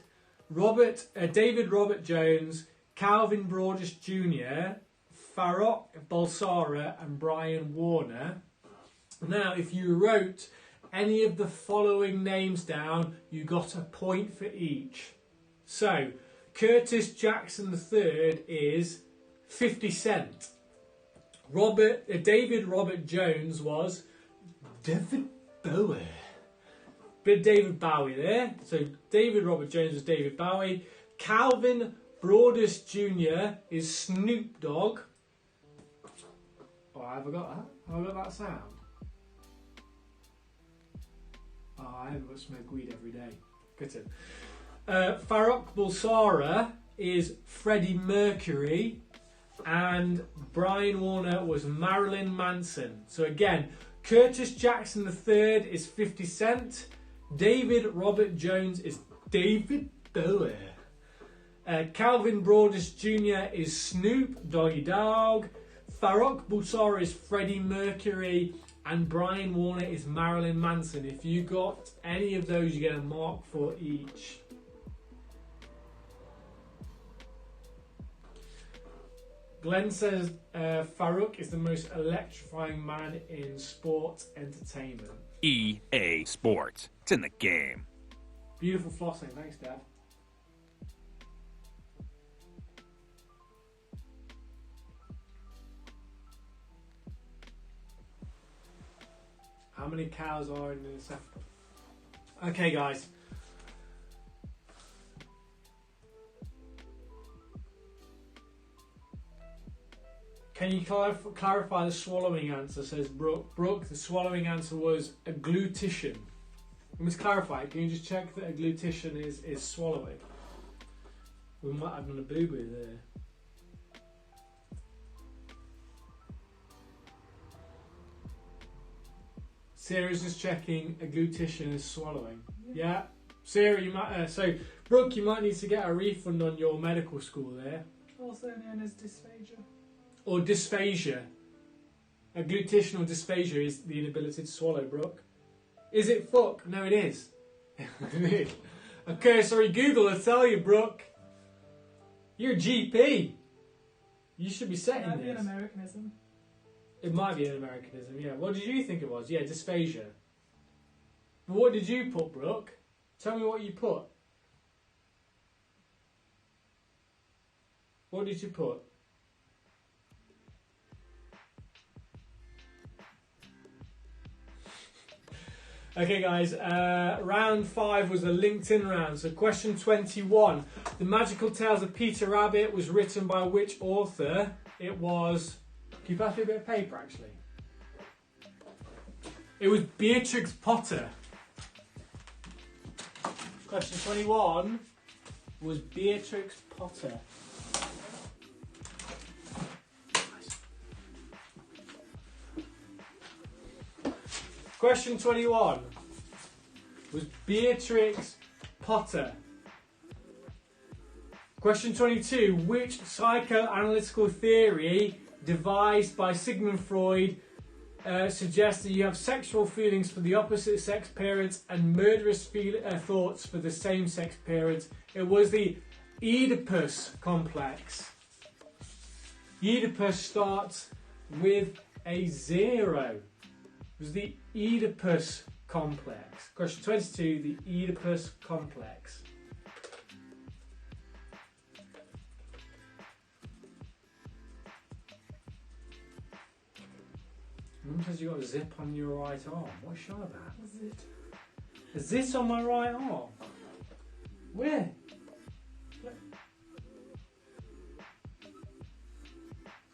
David Robert Jones, Calvin Broadus Jr., Farrokh Bulsara and Brian Warner. Now, if you wrote any of the following names down, you got a point for each. So, Curtis Jackson III is 50 Cent. David Robert Jones was David Bowie. Bit of David Bowie there. So, David Robert Jones was David Bowie. Calvin Broadus Jr. is Snoop Dogg. Oh, have I got that? Have I got that sound? Oh, I haven't got to smoke weed every day. Good tip. Farrokh Bulsara is Freddie Mercury, and Brian Warner was Marilyn Manson. So again, Curtis Jackson III is 50 Cent, David Robert Jones is David Bowie, Calvin Broadus Jr. is Snoop Doggy Dogg, Farrokh Bulsara is Freddie Mercury, and Brian Warner is Marilyn Manson. If you got any of those, you get a mark for each. Glenn says Farrokh is the most electrifying man in sports entertainment. EA Sports. It's in the game. Beautiful flossing. Thanks, Dad. How many cows are in the South? Okay, guys. Can you clarify the swallowing answer, says Brooke. Brooke, the swallowing answer was agglutition. We must clarify. Can you just check that agglutition is swallowing? We might have done a boo-boo there. Sarah's just checking agglutition is swallowing. Yeah. Sarah, you might. So, Brooke, you might need to get a refund on your medical school there. Also known as dysphagia. Or dysphagia. Agglutitional dysphagia is the inability to swallow, Brooke. Is it fuck? No, it is. It is. Okay, sorry, Google will tell you, Brooke. You're a GP. You should be setting That'd be an this. Americanism. It might be an Americanism, yeah. What did you think it was? Yeah, dysphagia. But what did you put, Brooke? Tell me what you put. What did you put? Okay, guys, round 5 was a LinkedIn round. So, question 21. The Magical Tales of Peter Rabbit was written by which author? It was. Can you pass me a bit of paper, actually? It was Beatrix Potter. Question 21 was Beatrix Potter. Question 21 was Beatrix Potter. Question 22. Which psychoanalytical theory devised by Sigmund Freud suggests that you have sexual feelings for the opposite sex parents and murderous thoughts for the same sex parents? It was the Oedipus complex. Oedipus starts with a 0. It was the Oedipus complex. Question 22, the Oedipus complex. Mum says you got a zip on your right arm. What's your about? Zit. A zit on my right arm? Where?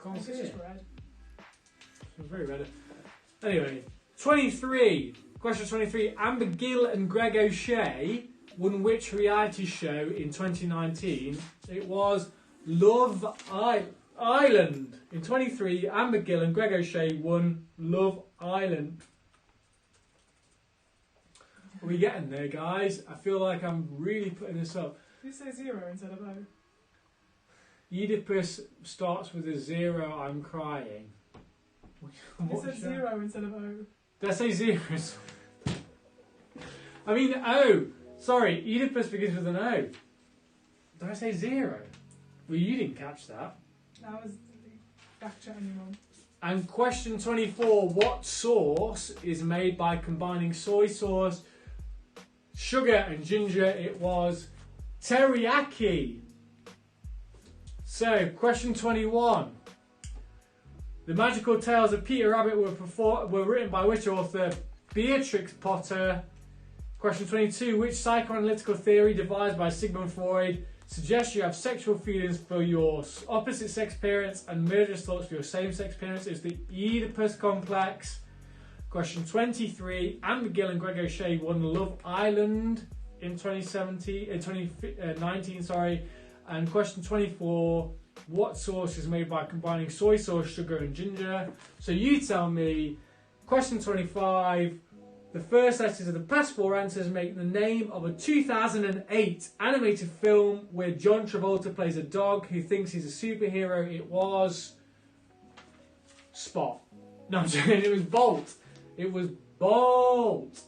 Can't see It's just it. red. It's very red. Anyway, 23. Question 23. Amber Gill and Greg O'Shea won which reality show in 2019? It was Love Island. In 23, Amber Gill and Greg O'Shea won Love Island. Are we getting there, guys? I feel like I'm really putting this up. You say 0 instead of O. Oedipus starts with a 0. I'm crying. You said 0 instead of O. Did I say 0? I mean O. Sorry, Oedipus begins with an O. Did I say 0? Well, you didn't catch that. I was back chatting you on. And question 24. What sauce is made by combining soy sauce, sugar and ginger? It was teriyaki. So, question 21. The Magical Tales of Peter Rabbit were written by which author? Beatrix Potter. Question 22. Which psychoanalytical theory devised by Sigmund Freud suggests you have sexual feelings for your opposite sex parents and murderous thoughts for your same sex parents? Is the Oedipus complex. Question 23. Amber Gill and Greg O'Shea won Love Island in 2019. Sorry. And question 24. What sauce is made by combining soy sauce, sugar and ginger? So you tell me. Question 25. The first letters of the past 4 answers make the name of a 2008 animated film where John Travolta plays a dog who thinks he's a superhero. It was Spot. No, I'm joking. It was Bolt. It was Bolt.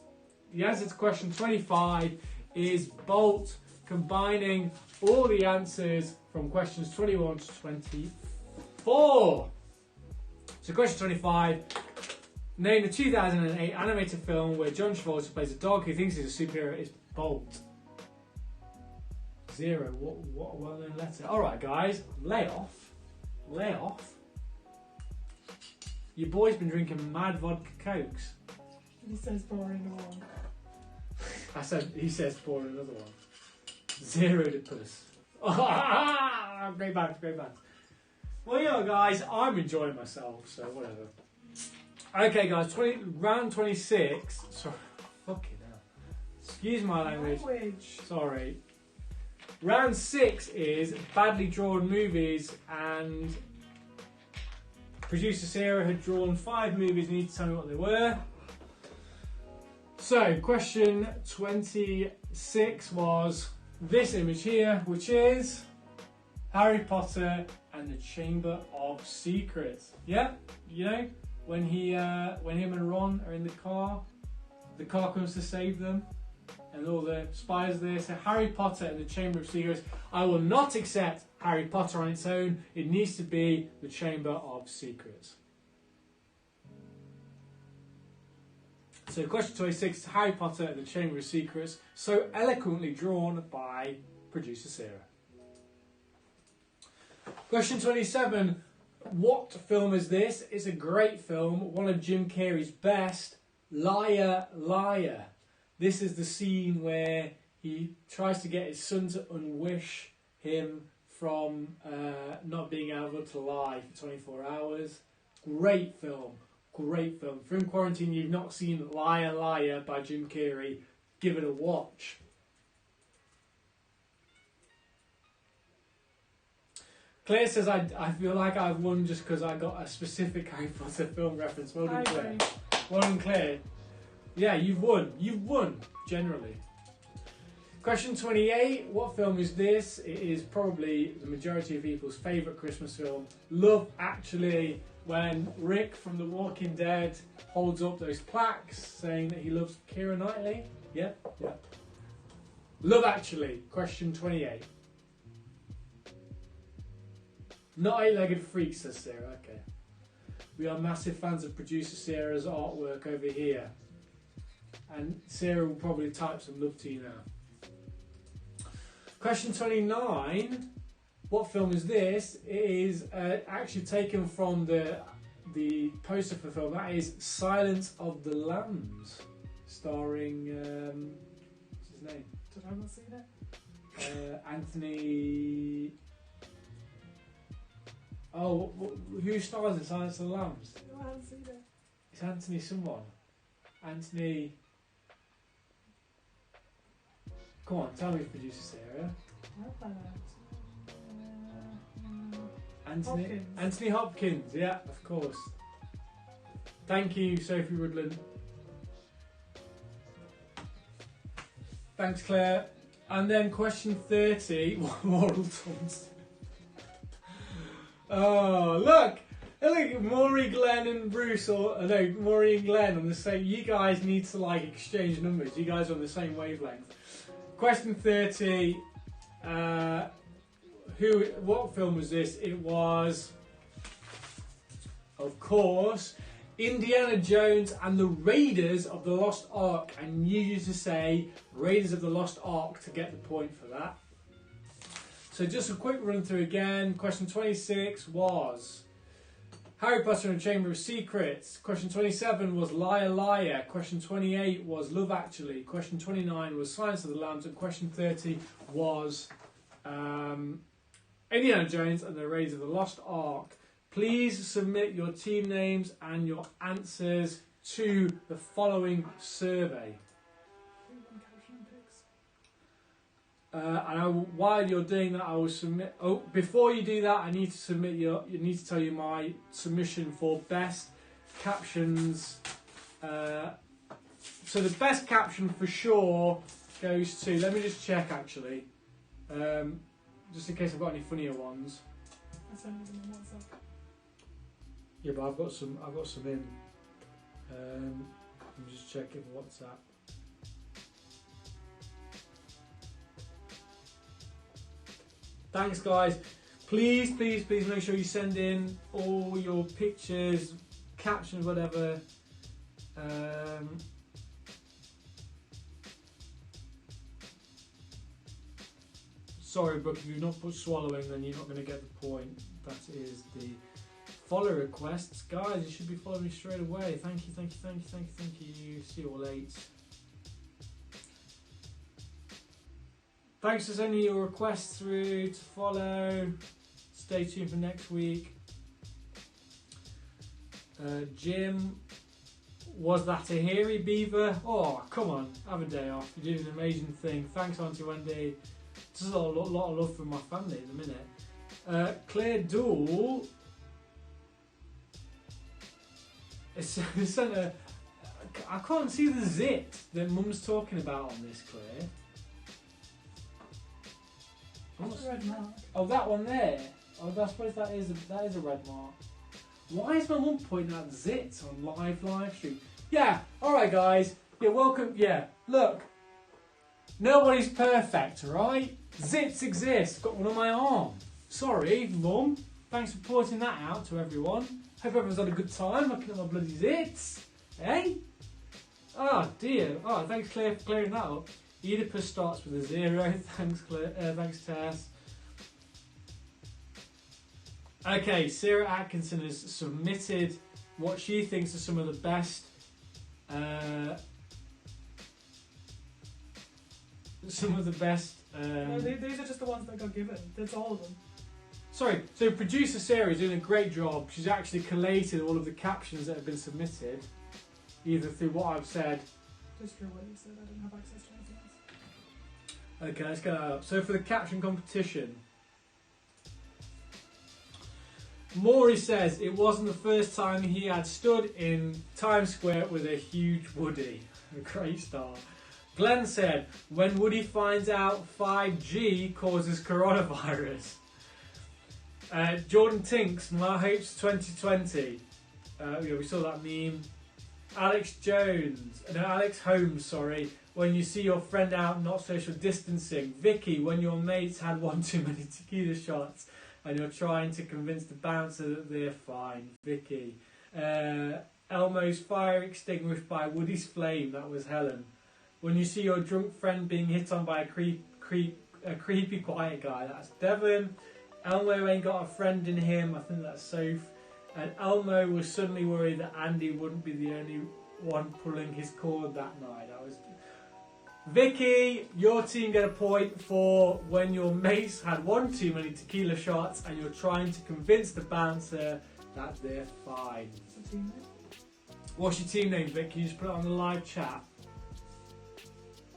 The answer to question 25 is Bolt, combining all the answers from questions 21 to 24. So question 25. Name the 2008 animated film where John Travolta plays a dog who thinks he's a superhero. Is Bolt. 0. What a well-known letter. Alright guys, lay off. Lay off. Your boy's been drinking mad vodka cokes. He says boring one. He says for another one. 0 to puss. Great back. Well, you know, guys, I'm enjoying myself, so whatever. Okay, guys, round 26. Sorry, fucking hell. Excuse my language. Sorry. Round 6 is badly drawn movies, and producer Sarah had drawn 5 movies. You need to tell me what they were. So, question 26 was this image here, which is Harry Potter and the Chamber of Secrets. Yeah, you know, when him and Ron are in the car comes to save them, and all the spies are there. So Harry Potter and the Chamber of Secrets. I will not accept Harry Potter on its own. It needs to be the Chamber of Secrets. So question 26, Harry Potter and the Chamber of Secrets, so eloquently drawn by producer Sarah. Question 27, what film is this? It's a great film, one of Jim Carrey's best. Liar, liar. This is the scene where he tries to get his son to unwish him from not being able to lie for 24 hours. Great film. Great film. If you're in quarantine, you've not seen Liar, Liar by Jim Carrey, give it a watch. Claire says, I feel like I've won just because I got a specific Harry Potter film reference. Well done, I Claire. agree. Well done, Claire. Yeah, you've won. You've won, generally. Question 28. What film is this? It is probably the majority of people's favourite Christmas film. Love Actually, when Rick from The Walking Dead holds up those plaques saying that he loves Keira Knightley. Yep, yep. Love Actually. Question 28. Not Eight-Legged Freak, says Sarah. Okay. We are massive fans of producer Sarah's artwork over here. And Sarah will probably type some love to you now. Question 29. What film is this? It is actually taken from the poster for the film. That is Silence of the Lambs. Starring, what's his name? Did I not see that? Anthony... Oh, who stars in Silence of the Lambs? I haven't seen it. It's Anthony someone. Anthony... Come on, tell me, producer Sarah. Anthony Hopkins. Anthony Hopkins, yeah, of course. Thank you, Sophie Woodland. Thanks, Claire. And then question 30, Moral Tons. Oh, look! Look, Maury, Glenn and Bruce, or no, Maury and Glenn on the same. You guys need to like exchange numbers. You guys are on the same wavelength. Question 30. What film was this? It was, of course, Indiana Jones and the Raiders of the Lost Ark. I need you to say Raiders of the Lost Ark to get the point for that. So just a quick run through again. Question 26 was Harry Potter and the Chamber of Secrets. Question 27 was Liar Liar. Question 28 was Love Actually. Question 29 was Silence of the Lambs. And question 30 was Indiana Jones and the Raiders of the Lost Ark. Please submit your team names and your answers to the following survey. While you're doing that, I will submit. Oh, before you do that, I need to submit you need to tell you my submission for best captions. So the best caption for sure goes to. Let me just check actually, just in case I've got any funnier ones. I sent them on WhatsApp. Yeah, but I've got some in. Let me just check in WhatsApp. Thanks, guys. Please, please, please make sure you send in all your pictures, captions, whatever. Sorry, Brooke, if you've not put swallowing, then you're not going to get the point. That is the follow requests. Guys, you should be following me straight away. Thank you, thank you, thank you, thank you, thank you. See you all late. Thanks for sending your requests through to follow. Stay tuned for next week. Jim, was that a hairy beaver? Oh, come on, have a day off. You're doing an amazing thing. Thanks, Auntie Wendy. There's a lot of love from my family at the minute. Claire Dool. I can't see the zit that Mum's talking about on this, Claire. What's the red mark? Oh, that one there. Oh, I suppose that is a red mark. Why is my mum pointing out zits on live stream? Yeah, alright guys. Yeah, welcome. Yeah, look. Nobody's perfect, alright? Zits exist. Got one on my arm. Sorry, Mum. Thanks for pointing that out to everyone. Hope everyone's had a good time looking at my bloody zits. Eh? Oh dear. Oh, thanks Claire for clearing that up. Oedipus starts with a 0. Thanks, Claire. Thanks, Tess. Okay, Sarah Atkinson has submitted what she thinks are some of the best Some of the best. No, these are just the ones that got given. That's all of them. Sorry, so producer Sarah is doing a great job. She's actually collated all of the captions that have been submitted, either through what I've said. Just through what you said, I didn't have access to anything else. Okay, let's get that up. So for the caption competition, Maury says it wasn't the first time he had stood in Times Square with a huge Woody. A great start. Glenn said, when Woody finds out 5G causes coronavirus. Jordan Tinks, my hopes 2020. Yeah, we saw that meme. Alex Holmes, sorry. When you see your friend out, not social distancing. Vicky, when your mates had one too many tequila shots and you're trying to convince the bouncer that they're fine. Vicky. Elmo's fire extinguished by Woody's flame. That was Helen. When you see your drunk friend being hit on by a creepy quiet guy. That's Devon. Elmo ain't got a friend in him. I think that's Soph. And Elmo was suddenly worried that Andy wouldn't be the only one pulling his cord that night. That was Vicky. Your team get a point for when your mates had one too many tequila shots and you're trying to convince the bouncer that they're fine. What's your team name? What's your team name, Vic? Can you just put it on the live chat?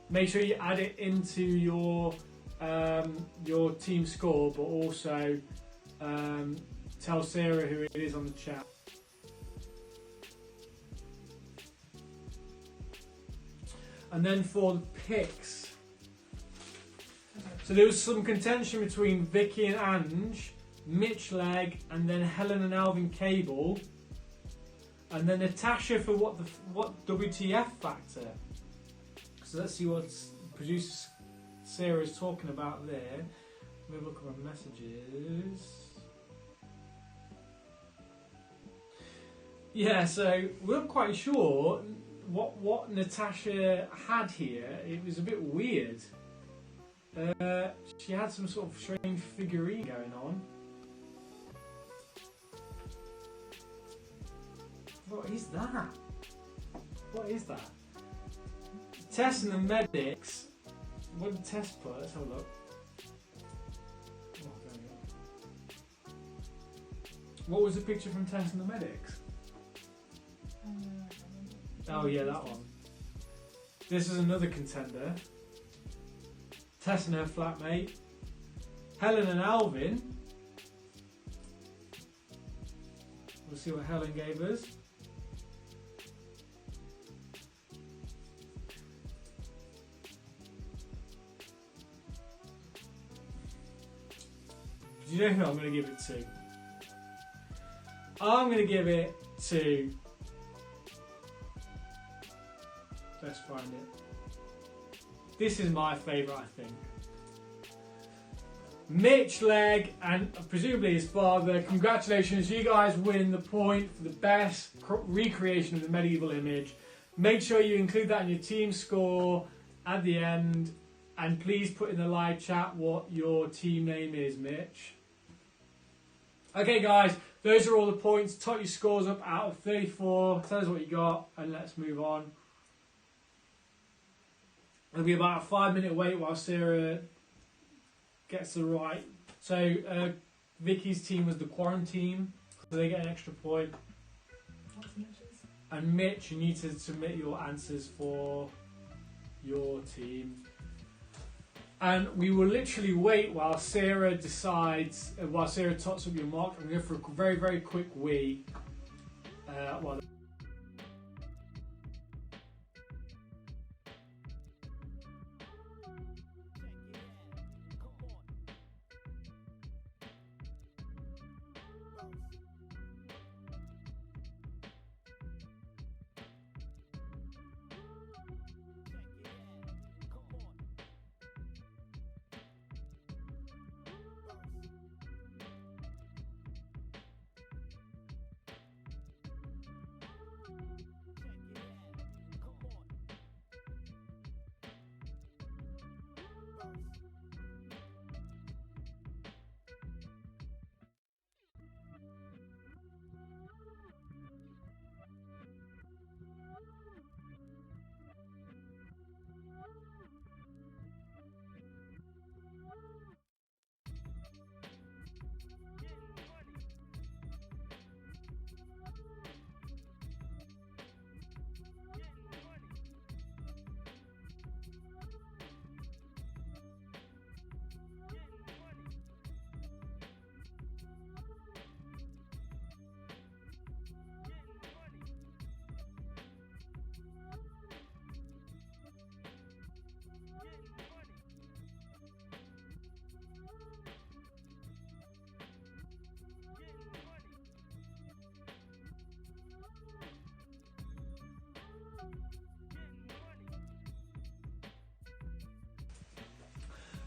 Make sure you add it into your team score, but also tell Sarah who it is on the chat. And then for the picks, so there was some contention between Vicky and Ange, Mitch Legg, and then Helen and Alvin Cable, and then Natasha for what WTF factor. So let's see what producer Sarah is talking about there. Let me look at my messages. Yeah, so we're not quite sure what Natasha had here. It was a bit weird. She had some sort of strange figurine going on. What is that? What is that? Tess and the medics. What did Tess put? Let's have a look. Oh, there we go. What was the picture from Tess and the medics? Oh yeah, that one. This is another contender. Tess and her flatmate. Helen and Alvin. We'll see what Helen gave us. Do you know who I'm going to give it to? I'm going to give it to... Let's find it. This is my favourite, I think. Mitch Legg and presumably his father. Congratulations, you guys win the point for the best recreation of the medieval image. Make sure you include that in your team score at the end. And please put in the live chat what your team name is, Mitch. Okay, guys, those are all the points. Tot your scores up out of 34. Tell us what you got, and let's move on. It'll be about a 5-minute wait while Sarah gets the right. So, Vicky's team was the quarantine, so they get an extra point. And Mitch, you need to submit your answers for your team. And we will literally wait while Sarah decides, while Sarah tots up your mark. I'm going to go for a very, very quick wee. While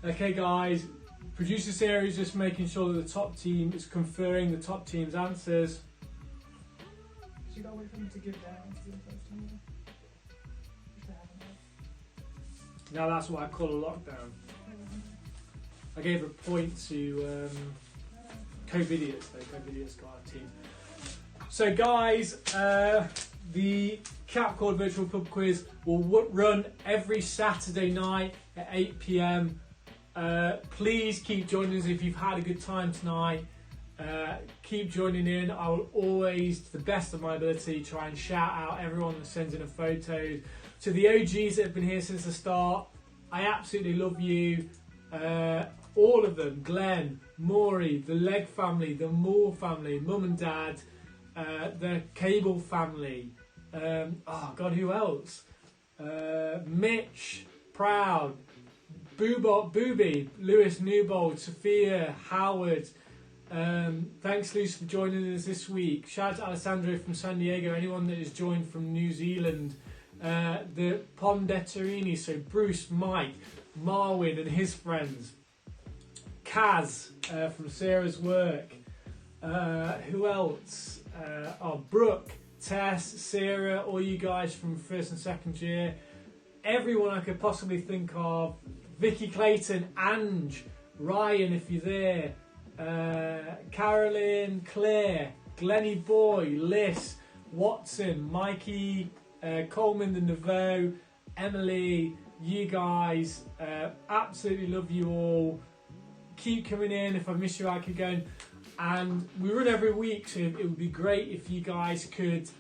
Okay, guys. Producer Sarah is just making sure that the top team is conferring the top team's answers. You gotta wait for them to give their answers first, don't you? If they haven't yet. Now that's what I call a lockdown. I gave a point to COVIDiots, though. COVIDiots got our team. So, guys, the CapCaud Virtual Pub Quiz will run every Saturday night at 8 p.m. Please keep joining us if you've had a good time tonight. Keep joining in. I will always, to the best of my ability, try and shout out everyone that sends in a photo. To the OGs that have been here since the start, I absolutely love you. All of them, Glenn, Maury, the Legg family, the Moore family, Mum and Dad, the Cable family, oh God, who else? Mitch, Proud, Booby, Lewis Newbold, Sophia, Howard. Thanks, Luce, for joining us this week. Shout out to Alessandro from San Diego, anyone that has joined from New Zealand. The Pondetterini, so Bruce, Mike, Marwin and his friends. Kaz from Sarah's work. Who else? Brooke, Tess, Sarah, all you guys from first and second year. Everyone I could possibly think of. Vicky Clayton, Ange, Ryan if you're there. Carolyn, Claire, Glennie Boy, Liz, Watson, Mikey, Coleman the Nouveau, Emily, you guys. Absolutely love you all. Keep coming in. If I miss you, I keep going. And we run every week, so it would be great if you guys could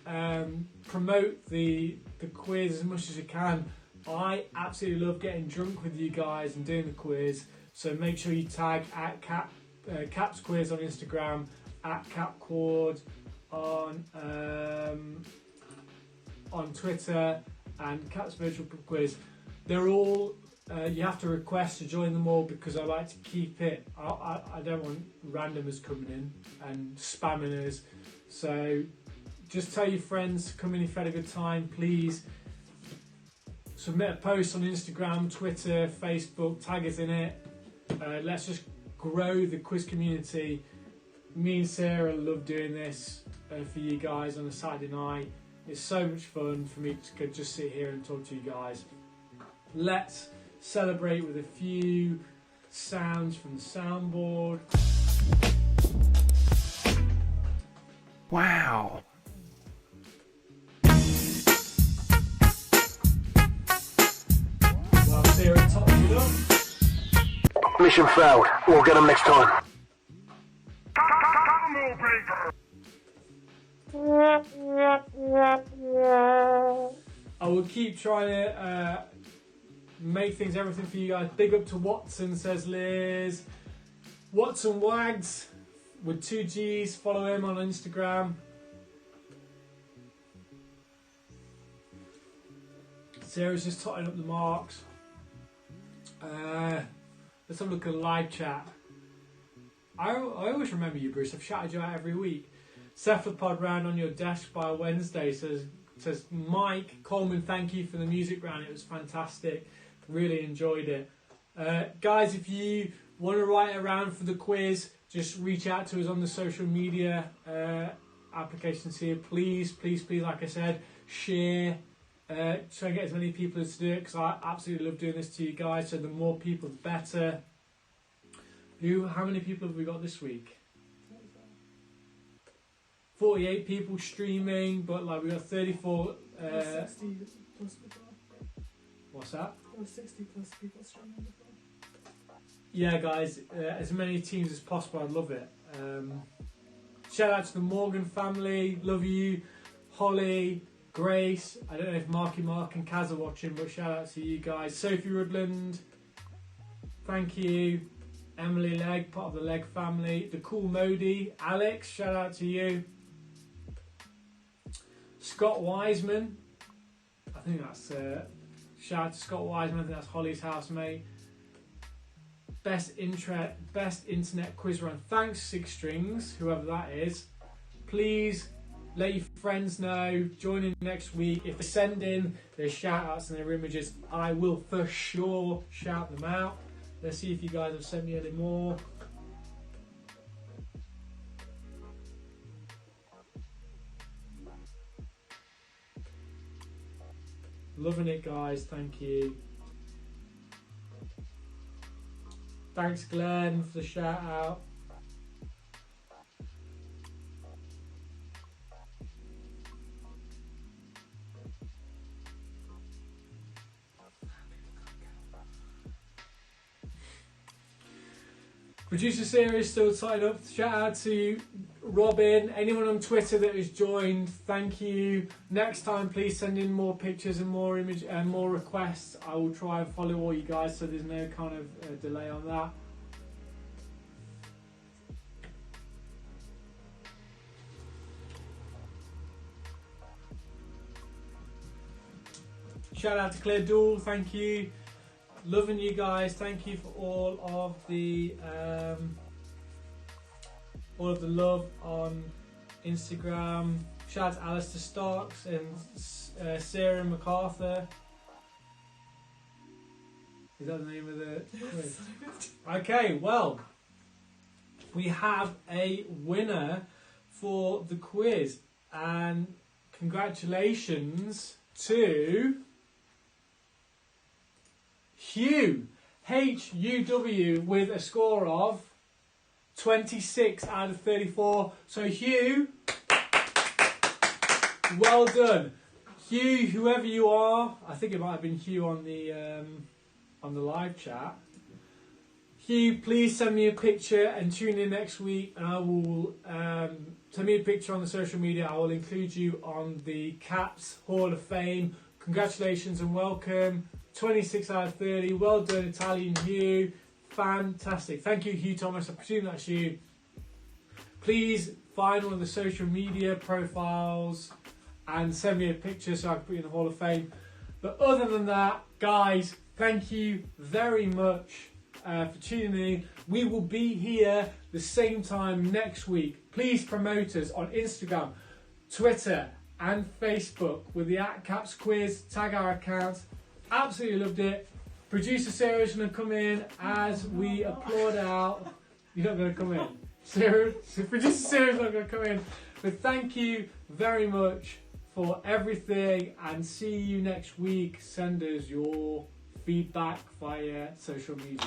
promote the quiz as much as you can. I absolutely love getting drunk with you guys and doing the quiz. So make sure you tag at Cap's Quiz on Instagram, at CapCaud on Twitter, and Cap's Virtual Pub Quiz. They're all. You have to request to join them all because I like to keep it. I don't want randomers coming in and spamming us. So just tell your friends to come in if you had a good time. Please submit a post on Instagram, Twitter, Facebook, tag us in it. Let's just grow the quiz community. Me and Sarah love doing this for you guys on a Saturday night. It's so much fun for me to just sit here and talk to you guys. Let's celebrate with a few sounds from the soundboard. Wow. Well, Sarah tops it up. Mission failed. We'll get them next time. I will keep trying to make things everything for you guys. Big up to Watson, says Liz. Watson Wags with 2 G's. Follow him on Instagram. Sarah's just totting up the marks. Let's have a look at the live chat. I always remember you, Bruce. I've shouted you out every week. Cephalopod round on your desk by Wednesday, says Mike Coleman. Thank you for the music round. It was fantastic. Really enjoyed it. Guys, if you want to write around for the quiz, just reach out to us on the social media applications here. Please, like I said, share. Try and get as many people as to do it because I absolutely love doing this to you guys. So the more people, the better. How many people have we got this week? 48 people streaming, but like we got 34. 60 plus people. What's that? There were 60 plus people streaming before. Yeah, guys, as many teams as possible. I'd love it. Shout out to the Morgan family. Love you, Holly, Grace. I don't know if Mark and Kaz are watching, but shout out to you guys. Sophie Rudland, thank you. Emily Legg, part of the Legg family. The Cool Modi, Alex, shout out to you. Scott Wiseman, I think that's shout out to Scott Wiseman. I think that's Holly's housemate. Best internet quiz run. Thanks, Six Strings, whoever that is. Please let your friends know. Join in next week. If they send in their shout outs and their images, I will for sure shout them out. Let's see if you guys have sent me any more. Loving it, guys. Thank you. Thanks, Glenn, for the shout out. Producer series still tied up. Shout out to Robin, anyone on Twitter that has joined, thank you. Next time, please send in more pictures and more image and more requests. I will try and follow all you guys, so there's no kind of delay on that. Shout out to Claire Dool, thank you. Loving you guys. Thank you for all of the love on Instagram. Shout out to Alistair Starks and Sarah MacArthur. Is that the name of the quiz? Okay, well, we have a winner for the quiz, and congratulations to Hugh, H-U-W, with a score of 26 out of 34. So Hugh, well done. Hugh, whoever you are, I think it might have been Hugh on the live chat. Hugh, please send me a picture and tune in next week, and I will send me a picture on the social media. I will include you on the Caps Hall of Fame. Congratulations and welcome. 26 out of 30. Well done, Italian Hugh. Fantastic. Thank you, Hugh Thomas. I presume that's you. Please find one of the social media profiles and send me a picture so I can put you in the Hall of Fame. But other than that, guys, thank you very much for tuning in. We will be here the same time next week. Please promote us on Instagram, Twitter and Facebook with the @Caps Quiz. Tag our accounts. Absolutely loved it. Producer Sarah's going to come in as we applaud out. You're not going to come in. Producer Sarah's not going to come in. But thank you very much for everything, and see you next week. Send us your feedback via social media.